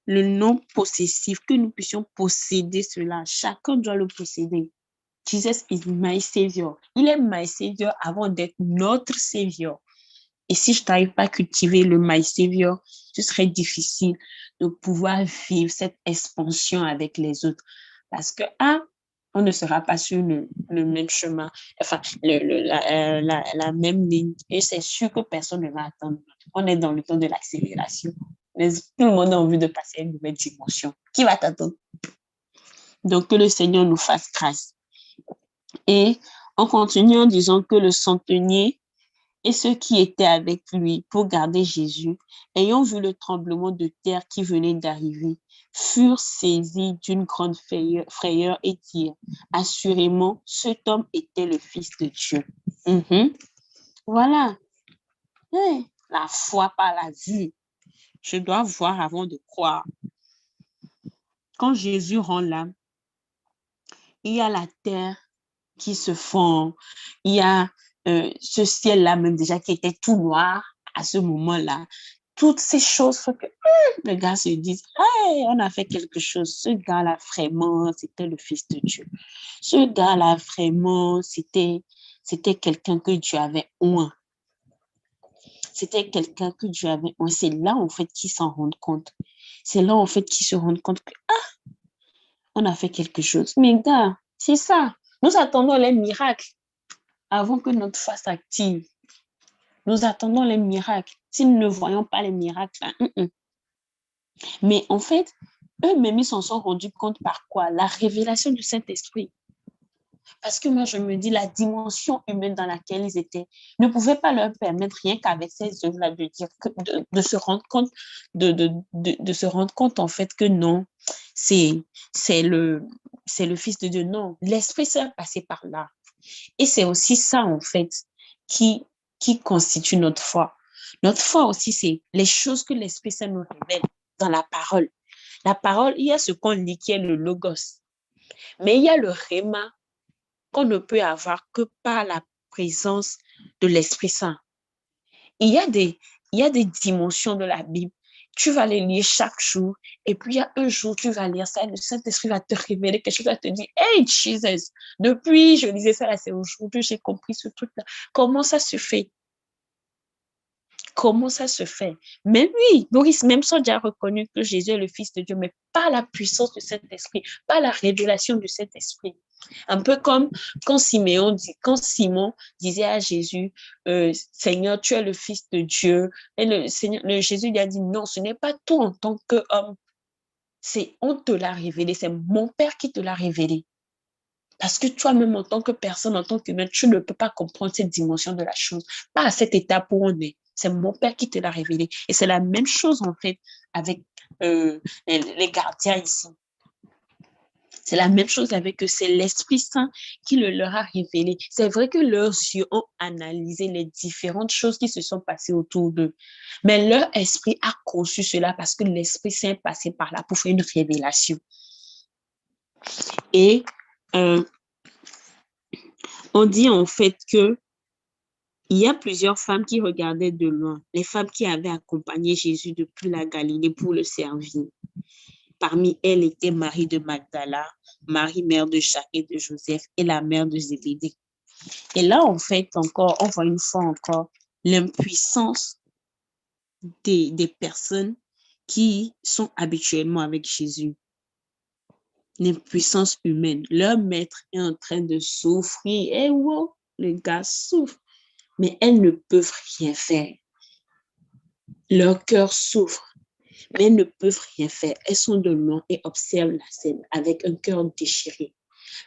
Le nom possessif, que nous puissions posséder cela. Chacun doit le posséder. Jesus is my Savior. Il est my Savior avant d'être notre Savior. Et si je n'arrive pas à cultiver le my Savior, ce serait difficile de pouvoir vivre cette expansion avec les autres. Parce que, on ne sera pas sur le même chemin, enfin, la même ligne. Et c'est sûr que personne ne va attendre. On est dans le temps de l'accélération. Tout le monde a envie de passer à une nouvelle dimension. Qui va t'attendre? Donc, que le Seigneur nous fasse grâce. Et on continue en disant que le centenier Et ceux qui étaient avec lui pour garder Jésus, ayant vu le tremblement de terre qui venait d'arriver, furent saisis d'une grande frayeur et dirent, assurément, cet homme était le Fils de Dieu. Voilà. La foi par la vue. Je dois voir avant de croire. Quand Jésus rend l'âme, il y a la terre qui se fond, il y a ce ciel-là même déjà qui était tout noir à ce moment-là. Toutes ces choses font que les gars se disent, hey, on a fait quelque chose. Ce gars-là, vraiment, c'était le Fils de Dieu. Ce gars-là, vraiment, c'était quelqu'un que Dieu avait oint. C'était quelqu'un que Dieu avait oint. C'est là, en fait, qu'ils s'en rendent compte. C'est là, en fait, qu'ils se rendent compte que, on a fait quelque chose. Mais gars, c'est ça. Nous attendons les miracles avant que notre foi s'active. Nous attendons les miracles. Si nous ne voyons pas les miracles, Mais en fait, eux-mêmes, ils s'en sont rendus compte par quoi? La révélation du Saint-Esprit. Parce que moi, je me dis, la dimension humaine dans laquelle ils étaient ne pouvait pas leur permettre, rien qu'avec ces œuvres-là, de se rendre compte, de se rendre compte, en fait, que non, c'est le Fils de Dieu. Non, l'Esprit Saint passé par là. Et c'est aussi ça, en fait, qui constitue notre foi. Notre foi aussi, c'est les choses que l'Esprit Saint nous révèle dans la parole. La parole, il y a ce qu'on lit qui est le logos. Mais il y a le rhéma qu'on ne peut avoir que par la présence de l'Esprit Saint. Il y a des dimensions de la Bible. Tu vas les lire chaque jour. Et puis, il y a un jour, tu vas lire ça. Le Saint-Esprit va te révéler quelque chose. Va te dire, hey, Jesus, depuis, je lisais ça là, c'est aujourd'hui, j'ai compris ce truc-là. Comment ça se fait? Comment ça se fait? Mais oui, Boris, même sans déjà reconnu que Jésus est le Fils de Dieu, mais pas la puissance de cet esprit, pas la révélation de cet esprit. Un peu comme quand Simon disait à Jésus, Seigneur, tu es le Fils de Dieu. Et le Jésus lui a dit, non, ce n'est pas toi en tant qu'homme. On te l'a révélé, c'est mon Père qui te l'a révélé. Parce que toi-même, en tant que personne, en tant qu'humain, tu ne peux pas comprendre cette dimension de la chose. Pas à cet état où on est. C'est mon Père qui te l'a révélé. Et c'est la même chose, en fait, avec les gardiens ici. C'est la même chose avec eux. C'est l'Esprit Saint qui le leur a révélé. C'est vrai que leurs yeux ont analysé les différentes choses qui se sont passées autour d'eux. Mais leur esprit a conçu cela parce que l'Esprit Saint est passé par là pour faire une révélation. Et on dit en fait que il y a plusieurs femmes qui regardaient de loin, les femmes qui avaient accompagné Jésus depuis la Galilée pour le servir. Parmi elles était Marie de Magdala, Marie, mère de Jacques et de Joseph, et la mère de Zébédée. Et là, en fait, encore, on voit une fois encore l'impuissance des personnes qui sont habituellement avec Jésus. L'impuissance humaine. Leur maître est en train de souffrir. Et wow, les gars souffrent. Mais elles ne peuvent rien faire. Leur cœur souffre, mais elles ne peuvent rien faire. Elles sont de loin et observent la scène avec un cœur déchiré.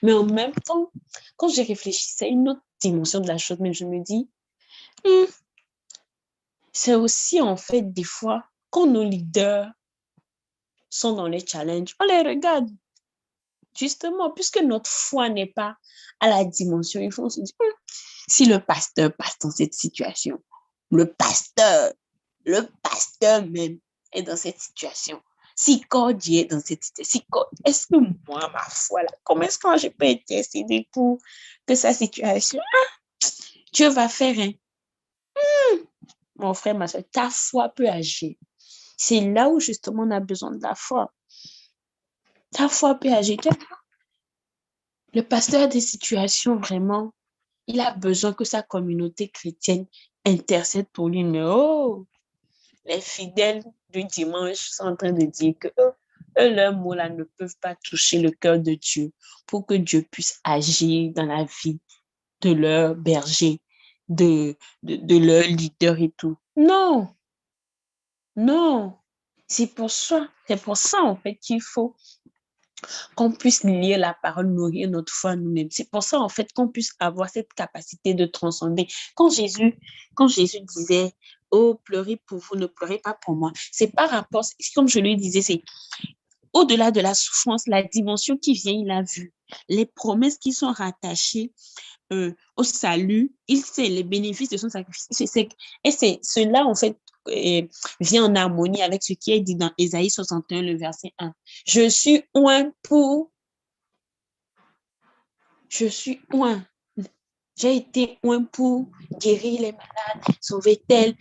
Mais en même temps, quand j'ai réfléchi, c'est une autre dimension de la chose, mais je me dis, c'est aussi en fait des fois, quand nos leaders sont dans les challenges, on les regarde. Justement, puisque notre foi n'est pas à la dimension, il faut se dire, si le pasteur passe dans cette situation, le pasteur même est dans cette situation. Si Cordy est dans cette situation, est-ce que moi, ma foi, là, comment est-ce que je peux intercéder pour que sa situation, Dieu va faire un. Mon frère, ma soeur, ta foi peut agir. C'est là où justement on a besoin de la foi. Ta foi peut agir. Le pasteur a des situations vraiment, il a besoin que sa communauté chrétienne intercède pour lui. Mais les fidèles du dimanche sont en train de dire que leurs mots là ne peuvent pas toucher le cœur de Dieu pour que Dieu puisse agir dans la vie de leur berger, de leur leader et tout. Non, non. C'est pour ça en fait qu'il faut qu'on puisse lire la parole, nourrir notre foi nous-mêmes. C'est pour ça, en fait, qu'on puisse avoir cette capacité de transcender. Quand Jésus disait, oh, pleurez pour vous, ne pleurez pas pour moi, c'est par rapport, comme je lui disais, c'est au-delà de la souffrance, la dimension qui vient, il a vu. Les promesses qui sont rattachées au salut, il sait les bénéfices de son sacrifice. Et c'est cela, en fait, vient en harmonie avec ce qui est dit dans Ésaïe 61, le verset 1. Je suis oint. J'ai été oint pour guérir les malades, sauver tel.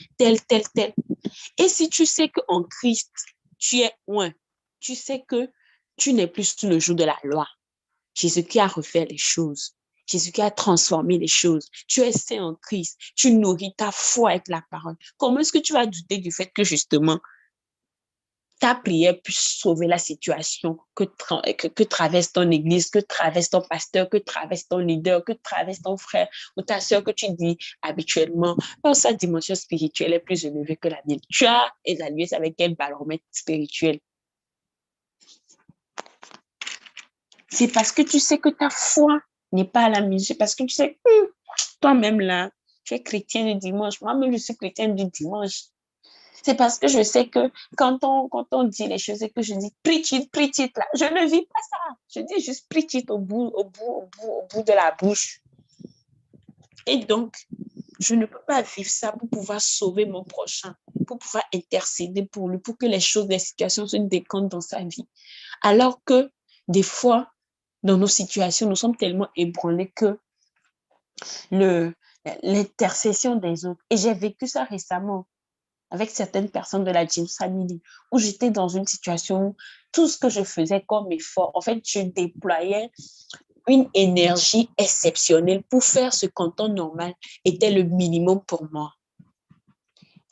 Et si tu sais qu'en Christ, tu es oint, tu sais que tu n'es plus sous le joug de la loi. Jésus qui a refait les choses. Jésus qui a transformé les choses. Tu es saint en Christ. Tu nourris ta foi avec la parole. Comment est-ce que tu vas douter du fait que justement, ta prière puisse sauver la situation que traverse ton église, que traverse ton pasteur, que traverse ton leader, que traverse ton frère ou ta soeur que tu dis habituellement, oh, sa dimension spirituelle est plus élevée que la mienne. Tu as évalué avec quel baromètre spirituel? C'est parce que tu sais que ta foi n'est pas à la mesure, parce que tu sais que toi-même là, tu es chrétien le dimanche, moi-même je suis chrétienne du dimanche. C'est parce que je sais que quand on dit les choses et que je dis preach it là, je ne vis pas ça. Je dis juste preach it au bout de la bouche. Et donc, je ne peux pas vivre ça pour pouvoir sauver mon prochain, pour pouvoir intercéder pour lui, pour que les choses, les situations se décantent dans sa vie. Alors que des fois, dans nos situations, nous sommes tellement ébranlés que l'intercession des autres, et j'ai vécu ça récemment avec certaines personnes de la James Family, où j'étais dans une situation où tout ce que je faisais comme effort, en fait, je déployais une énergie exceptionnelle pour faire ce qu'en temps normal était le minimum pour moi.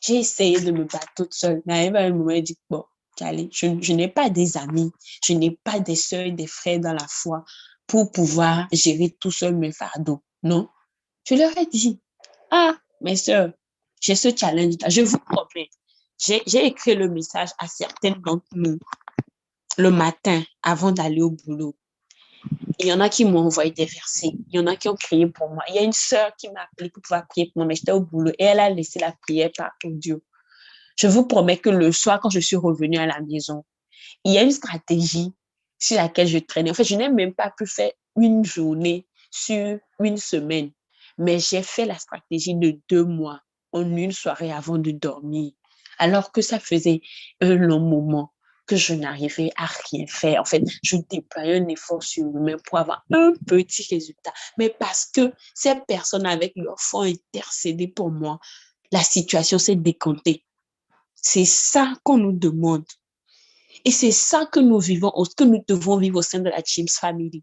J'ai essayé de me battre toute seule, mais à un moment, je dis, bon, allez, je n'ai pas des amis, je n'ai pas des soeurs et des frères dans la foi pour pouvoir gérer tout seul mes fardeaux. Non, je leur ai dit, mes soeurs, j'ai ce challenge-là, je vous promets. J'ai écrit le message à certaines d'entre nous le matin avant d'aller au boulot. Il y en a qui m'ont envoyé des versets. Il y en a qui ont prié pour moi. Il y a une sœur qui m'a appelé pour pouvoir prier pour moi, mais j'étais au boulot et elle a laissé la prière par audio. Je vous promets que le soir, quand je suis revenue à la maison, il y a une stratégie sur laquelle je traînais. En fait, je n'ai même pas pu faire une journée sur une semaine, mais j'ai fait la stratégie de 2 mois en une soirée avant de dormir, alors que ça faisait un long moment que je n'arrivais à rien faire. En fait, je déployais un effort surhumain pour avoir un petit résultat. Mais parce que ces personnes avec leur foi ont intercédé pour moi, la situation s'est décomptée. C'est ça qu'on nous demande. Et c'est ça que nous vivons, que nous devons vivre au sein de la James Family.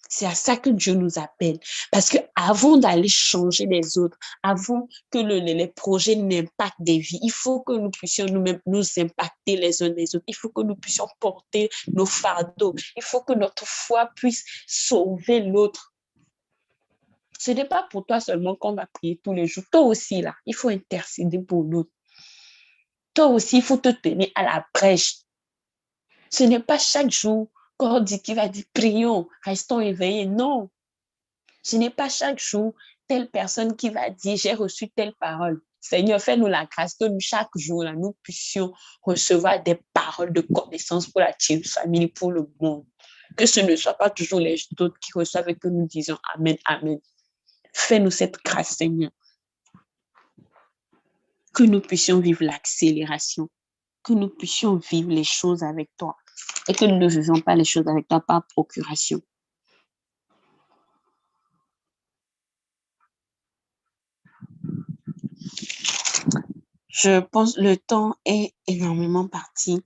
C'est à ça que Dieu nous appelle. Parce qu'avant d'aller changer les autres, avant que les projets n'impactent des vies, il faut que nous puissions nous-mêmes nous impacter les uns les autres. Il faut que nous puissions porter nos fardeaux. Il faut que notre foi puisse sauver l'autre. Ce n'est pas pour toi seulement qu'on va prier tous les jours. Toi aussi, là, il faut intercéder pour l'autre. Toi aussi, il faut te tenir à la brèche. Ce n'est pas chaque jour qu'on dit qu'il va dire prions, restons éveillés. Non. Ce n'est pas chaque jour telle personne qui va dire j'ai reçu telle parole. Seigneur, fais-nous la grâce que nous, chaque jour, là, nous puissions recevoir des paroles de connaissance pour la James Family, pour le monde. Que ce ne soit pas toujours les autres qui reçoivent et que nous disons Amen, Amen. Fais-nous cette grâce, Seigneur. Que nous puissions vivre l'accélération, que nous puissions vivre les choses avec toi et que nous ne vivions pas les choses avec toi par procuration. Je pense que le temps est énormément parti.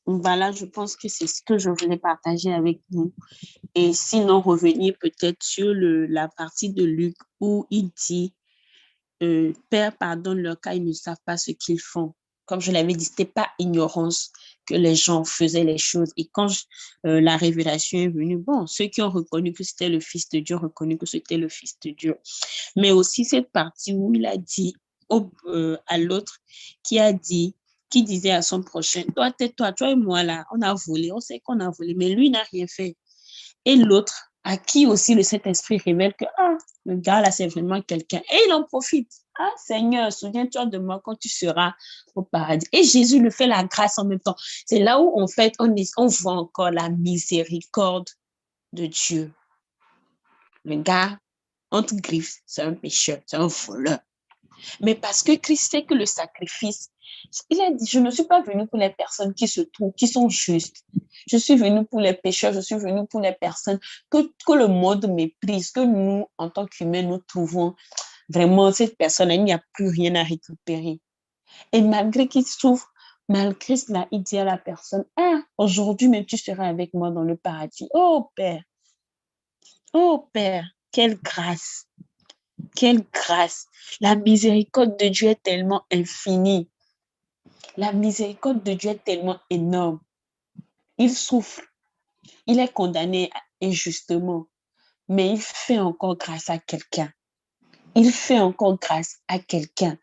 Voilà, je pense que c'est ce que je voulais partager avec vous. Et sinon, revenir peut-être sur la partie de Luc où il dit Père, pardonne leur car ils ne savent pas ce qu'ils font. Comme je l'avais dit, ce n'était pas ignorance que les gens faisaient les choses. Et quand la révélation est venue, bon, ceux qui ont reconnu que c'était le Fils de Dieu ont reconnu que c'était le Fils de Dieu. Mais aussi cette partie où il a dit à l'autre qui a dit qui disait à son prochain, toi, tais-toi, toi et moi, là, on a volé, on sait qu'on a volé, mais lui n'a rien fait. Et l'autre, à qui aussi le Saint-Esprit révèle que, ah, le gars là, c'est vraiment quelqu'un. Et il en profite. Ah, Seigneur, souviens-toi de moi quand tu seras au paradis. Et Jésus le fait la grâce en même temps. C'est là où, en fait, on voit encore la miséricorde de Dieu. Le gars, entre griffes, c'est un pécheur, c'est un voleur. Mais parce que Christ sait que le sacrifice, il a dit, je ne suis pas venu pour les personnes qui se trouvent, qui sont justes. Je suis venu pour les pécheurs, je suis venu pour les personnes que le monde méprise, que nous, en tant qu'humains, nous trouvons vraiment cette personne, il n'y a plus rien à récupérer. Et malgré qu'il souffre, malgré cela, il dit à la personne, ah, aujourd'hui même tu seras avec moi dans le paradis. Oh Père, quelle grâce. Quelle grâce! La miséricorde de Dieu est tellement infinie. La miséricorde de Dieu est tellement énorme. Il souffre. Il est condamné injustement. Mais il fait encore grâce à quelqu'un. Il fait encore grâce à quelqu'un.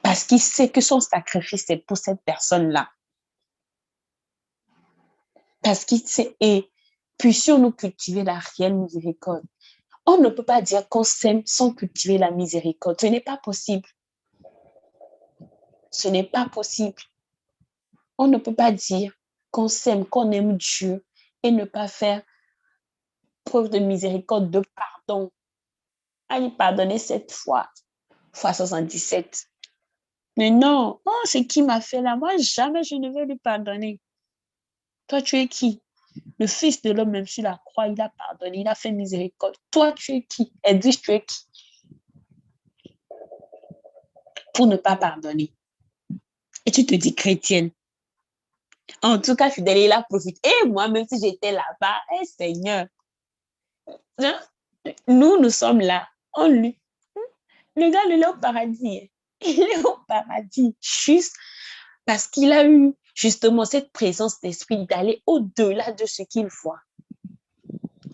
Parce qu'il sait que son sacrifice est pour cette personne-là. Parce qu'il sait, et puissions-nous cultiver la réelle miséricorde. On ne peut pas dire qu'on s'aime sans cultiver la miséricorde. Ce n'est pas possible. Ce n'est pas possible. On ne peut pas dire qu'on s'aime, qu'on aime Dieu et ne pas faire preuve de miséricorde, de pardon. À lui pardonner 7 fois 77. Mais non, oh, c'est qui m'a fait là. Moi, jamais je ne vais lui pardonner. Toi, tu es qui? Le Fils de l'homme, même sur la croix, il a pardonné, il a fait miséricorde. Toi, tu es qui? Edwige, tu es qui? Pour ne pas pardonner. Et tu te dis chrétienne. En tout cas, fidèle, il a profité. Et moi, même si j'étais là-bas, Seigneur, nous sommes là. On lui. Le gars, il est au paradis. Il est au paradis, juste parce qu'il a eu justement cette présence d'esprit d'aller au-delà de ce qu'il voit.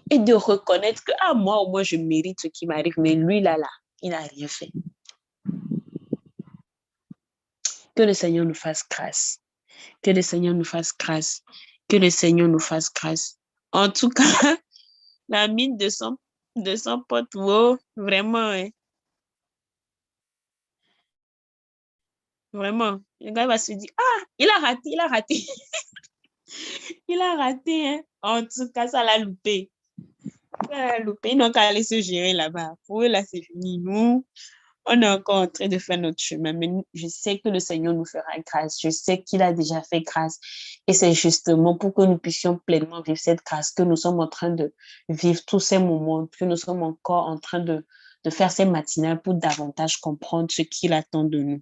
Et de reconnaître que, ah, moi, au moins, je mérite ce qui m'arrive. Mais lui, là, il n'a rien fait. Que le Seigneur nous fasse grâce. Que le Seigneur nous fasse grâce. Que le Seigneur nous fasse grâce. En tout cas, la mine de son pote, wow, vraiment, hein. Vraiment. Le gars va se dire, ah, il a raté, il a raté. Il a raté, hein. En tout cas, ça l'a loupé. Ça l'a loupé. Ils n'ont qu'à aller se gérer là-bas. Pour eux, là, c'est fini. Nous, on est encore en train de faire notre chemin. Mais je sais que le Seigneur nous fera grâce. Je sais qu'il a déjà fait grâce. Et c'est justement pour que nous puissions pleinement vivre cette grâce que nous sommes en train de vivre tous ces moments, que nous sommes encore en train de faire ces matinales pour davantage comprendre ce qu'il attend de nous.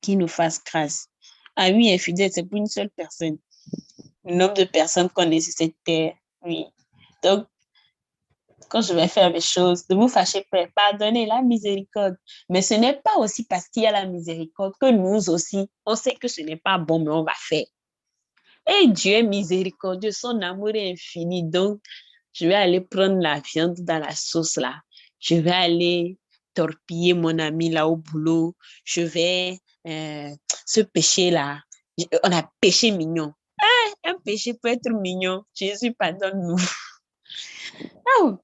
Qu'il nous fasse grâce. Ah oui, infidèle, c'est pour une seule personne. Le nombre de personnes qu'on est sur cette terre. Oui. Donc, quand je vais faire mes choses, ne vous fâchez pas, pardonnez la miséricorde. Mais ce n'est pas aussi parce qu'il y a la miséricorde que nous aussi, on sait que ce n'est pas bon, mais on va faire. Et Dieu est miséricordieux, son amour est infini. Donc, je vais aller prendre la viande dans la sauce là. Je vais aller torpiller mon ami là au boulot. Je vais ce péché là. On a péché mignon. Un péché peut être mignon. Jésus, pardonne-nous. Oh,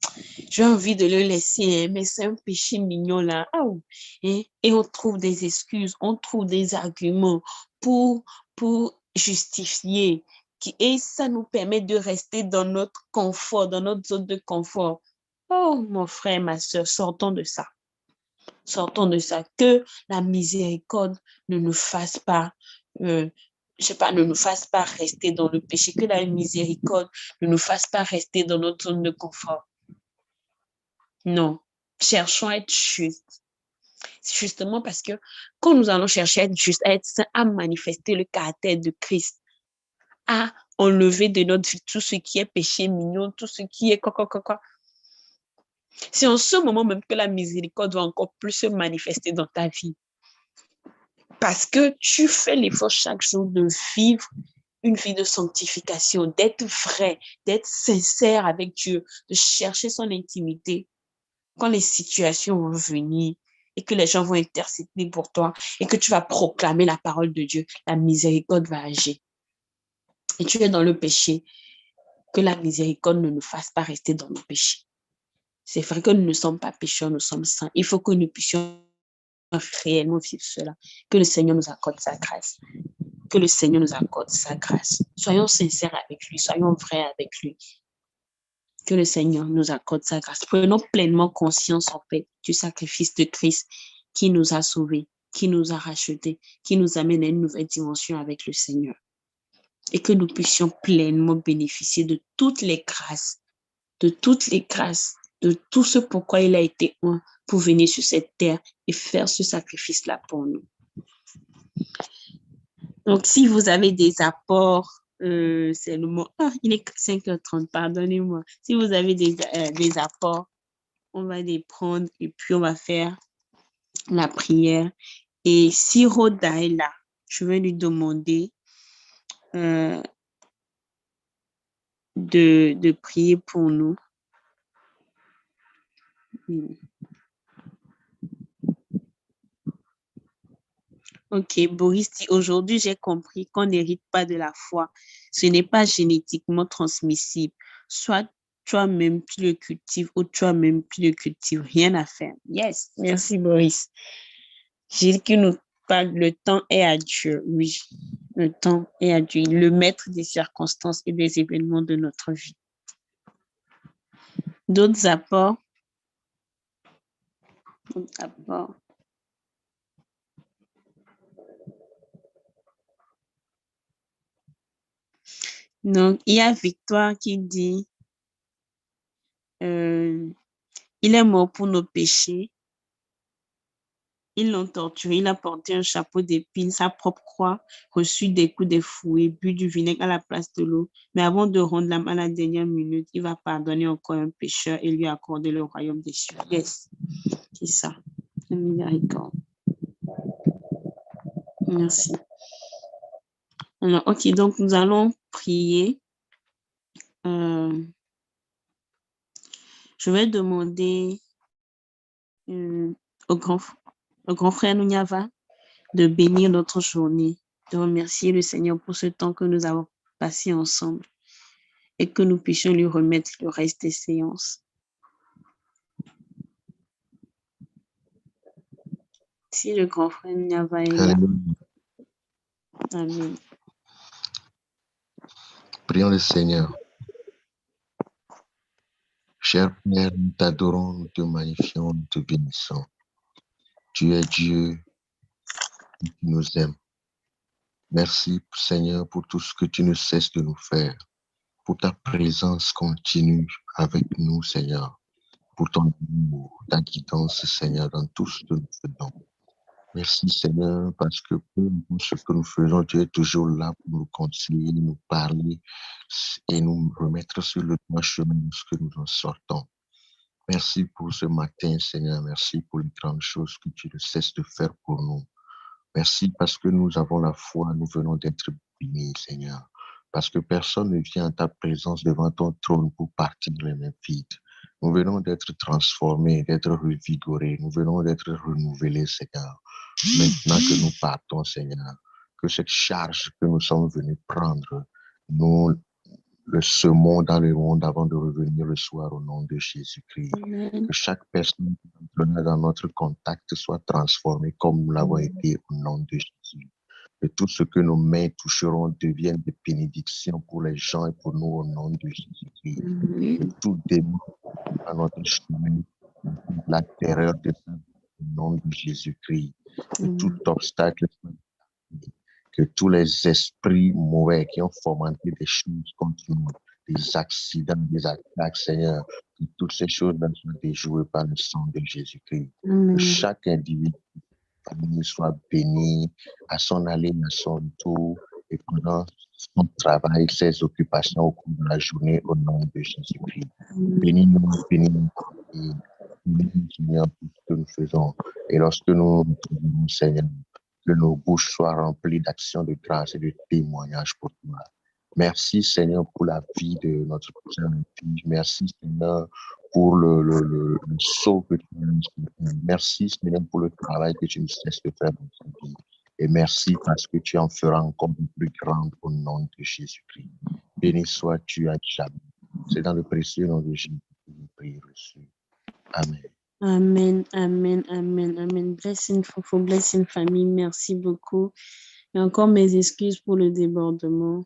j'ai envie de le laisser, mais c'est un péché mignon là. Oh. Et on trouve des excuses, on trouve des arguments pour justifier. Et ça nous permet de rester dans notre confort, dans notre zone de confort. Oh, mon frère, ma soeur, sortons de ça. Sortons de ça. Que la miséricorde ne nous fasse pas ne nous fasse pas rester dans le péché, que la miséricorde ne nous fasse pas rester dans notre zone de confort. Non, cherchons à être justes. Justement parce que quand nous allons chercher à être justes, à être saints, à manifester le caractère de Christ, à enlever de notre vie tout ce qui est péché mignon, tout ce qui est quoi. C'est en ce moment même que la miséricorde va encore plus se manifester dans ta vie. Parce que tu fais l'effort chaque jour de vivre une vie de sanctification, d'être vrai, d'être sincère avec Dieu, de chercher son intimité. Quand les situations vont venir et que les gens vont intercéder pour toi et que tu vas proclamer la parole de Dieu, la miséricorde va agir. Et tu es dans le péché, que la miséricorde ne nous fasse pas rester dans le péché. C'est vrai que nous ne sommes pas pécheurs, nous sommes saints. Il faut que nous puissions réellement vivre cela. Que le Seigneur nous accorde sa grâce. Que le Seigneur nous accorde sa grâce. Soyons sincères avec lui, soyons vrais avec lui. Que le Seigneur nous accorde sa grâce. Prenons pleinement conscience, en fait, du sacrifice de Christ qui nous a sauvés, qui nous a rachetés, qui nous amène à une nouvelle dimension avec le Seigneur. Et que nous puissions pleinement bénéficier de toutes les grâces, de tout ce pourquoi il a été un pour venir sur cette terre et faire ce sacrifice-là pour nous. Donc, si vous avez des apports, c'est le mot. Ah, il est 5h30, pardonnez-moi. Si vous avez des apports, on va les prendre et puis on va faire la prière. Et si Rhoda est là, je vais lui demander de prier pour nous. Ok, Boris dit, aujourd'hui, j'ai compris qu'on n'hérite pas de la foi. Ce n'est pas génétiquement transmissible. Soit toi-même, tu le cultives ou toi-même, tu le cultives. Rien à faire. Yes, merci Boris. J'ai dit que nous parle, le temps est à Dieu. Oui, le temps est à Dieu. Le maître des circonstances et des événements de notre vie. D'autres apports? D'autres apports? Donc, il y a Victoire qui dit, il est mort pour nos péchés. Ils l'ont torturé, il a porté un chapeau d'épines, sa propre croix, reçu des coups de fouet, bu du vinaigre à la place de l'eau. Mais avant de rendre l'âme à la dernière minute, il va pardonner encore un pécheur et lui accorder le royaume des cieux. Yes, c'est ça. Miséricorde. Merci. Alors, ok, donc nous allons prier. Je vais demander au grand frère Nunyava de bénir notre journée, de remercier le Seigneur pour ce temps que nous avons passé ensemble et que nous puissions lui remettre le reste des séances. Si le grand frère Nunyava est là. Amen. Prions le Seigneur. Cher Père, nous t'adorons, nous te magnifions, nous te bénissons. Tu es Dieu qui nous aime. Merci, Seigneur, pour tout ce que tu ne cesses de nous faire, pour ta présence continue avec nous, Seigneur, pour ton amour, ta guidance, Seigneur, dans tout ce que nous faisons. Merci, Seigneur, parce que peu importe ce que nous faisons, tu es toujours là pour nous conseiller, nous parler et nous remettre sur le droit chemin de ce que nous en sortons. Merci pour ce matin, Seigneur. Merci pour les grandes choses que tu ne cesses de faire pour nous. Merci parce que nous avons la foi, nous venons d'être bénis, Seigneur. Parce que personne ne vient à ta présence devant ton trône pour partir les mains vides. Nous venons d'être transformés, d'être revigorés. Nous venons d'être renouvelés, Seigneur. Maintenant que nous partons, Seigneur, que cette charge que nous sommes venus prendre, nous le semons dans le monde avant de revenir le soir au nom de Jésus-Christ. Amen. Que chaque personne qui entre dans notre contact soit transformée comme nous l'avons été au nom de Jésus. Que tout ce que nos mains toucheront devienne des bénédictions pour les gens et pour nous au nom de Jésus-Christ. Que tout démon à notre chemin, la terreur de ça au nom de Jésus-Christ. Que tout obstacle, que tous les esprits mauvais qui ont fomenté des choses contre nous, des accidents, des attaques, Seigneur, que toutes ces choses-là soient déjouées par le sang de Jésus-Christ. Que chaque individu soit béni à son aller, à son retour, et pendant son travail, ses occupations au cours de la journée, au nom de Jésus-Christ. Bénis-nous, bénis-nous, bénis-nous, Seigneur, pour ce que nous faisons. Et lorsque nous nous trouvons, Seigneur, que nos bouches soient remplies d'actions de grâce et de témoignages pour toi. Merci, Seigneur, pour la vie de notre cousin. Merci, Seigneur, pour le saut que tu as mis sur Merci, Seigneur, pour le travail que tu ne cesses de faire dans sa vie. Et merci parce que tu en feras encore de plus grande au nom de Jésus-Christ. Béni sois-tu à jamais. C'est dans le précieux nom de Jésus que nous prions reçu. Amen. Amen, amen, amen, amen. Blessing, Fofo, blessing, famille. Merci beaucoup. Et encore mes excuses pour le débordement.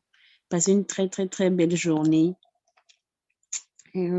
Passez une très, très, très belle journée. Et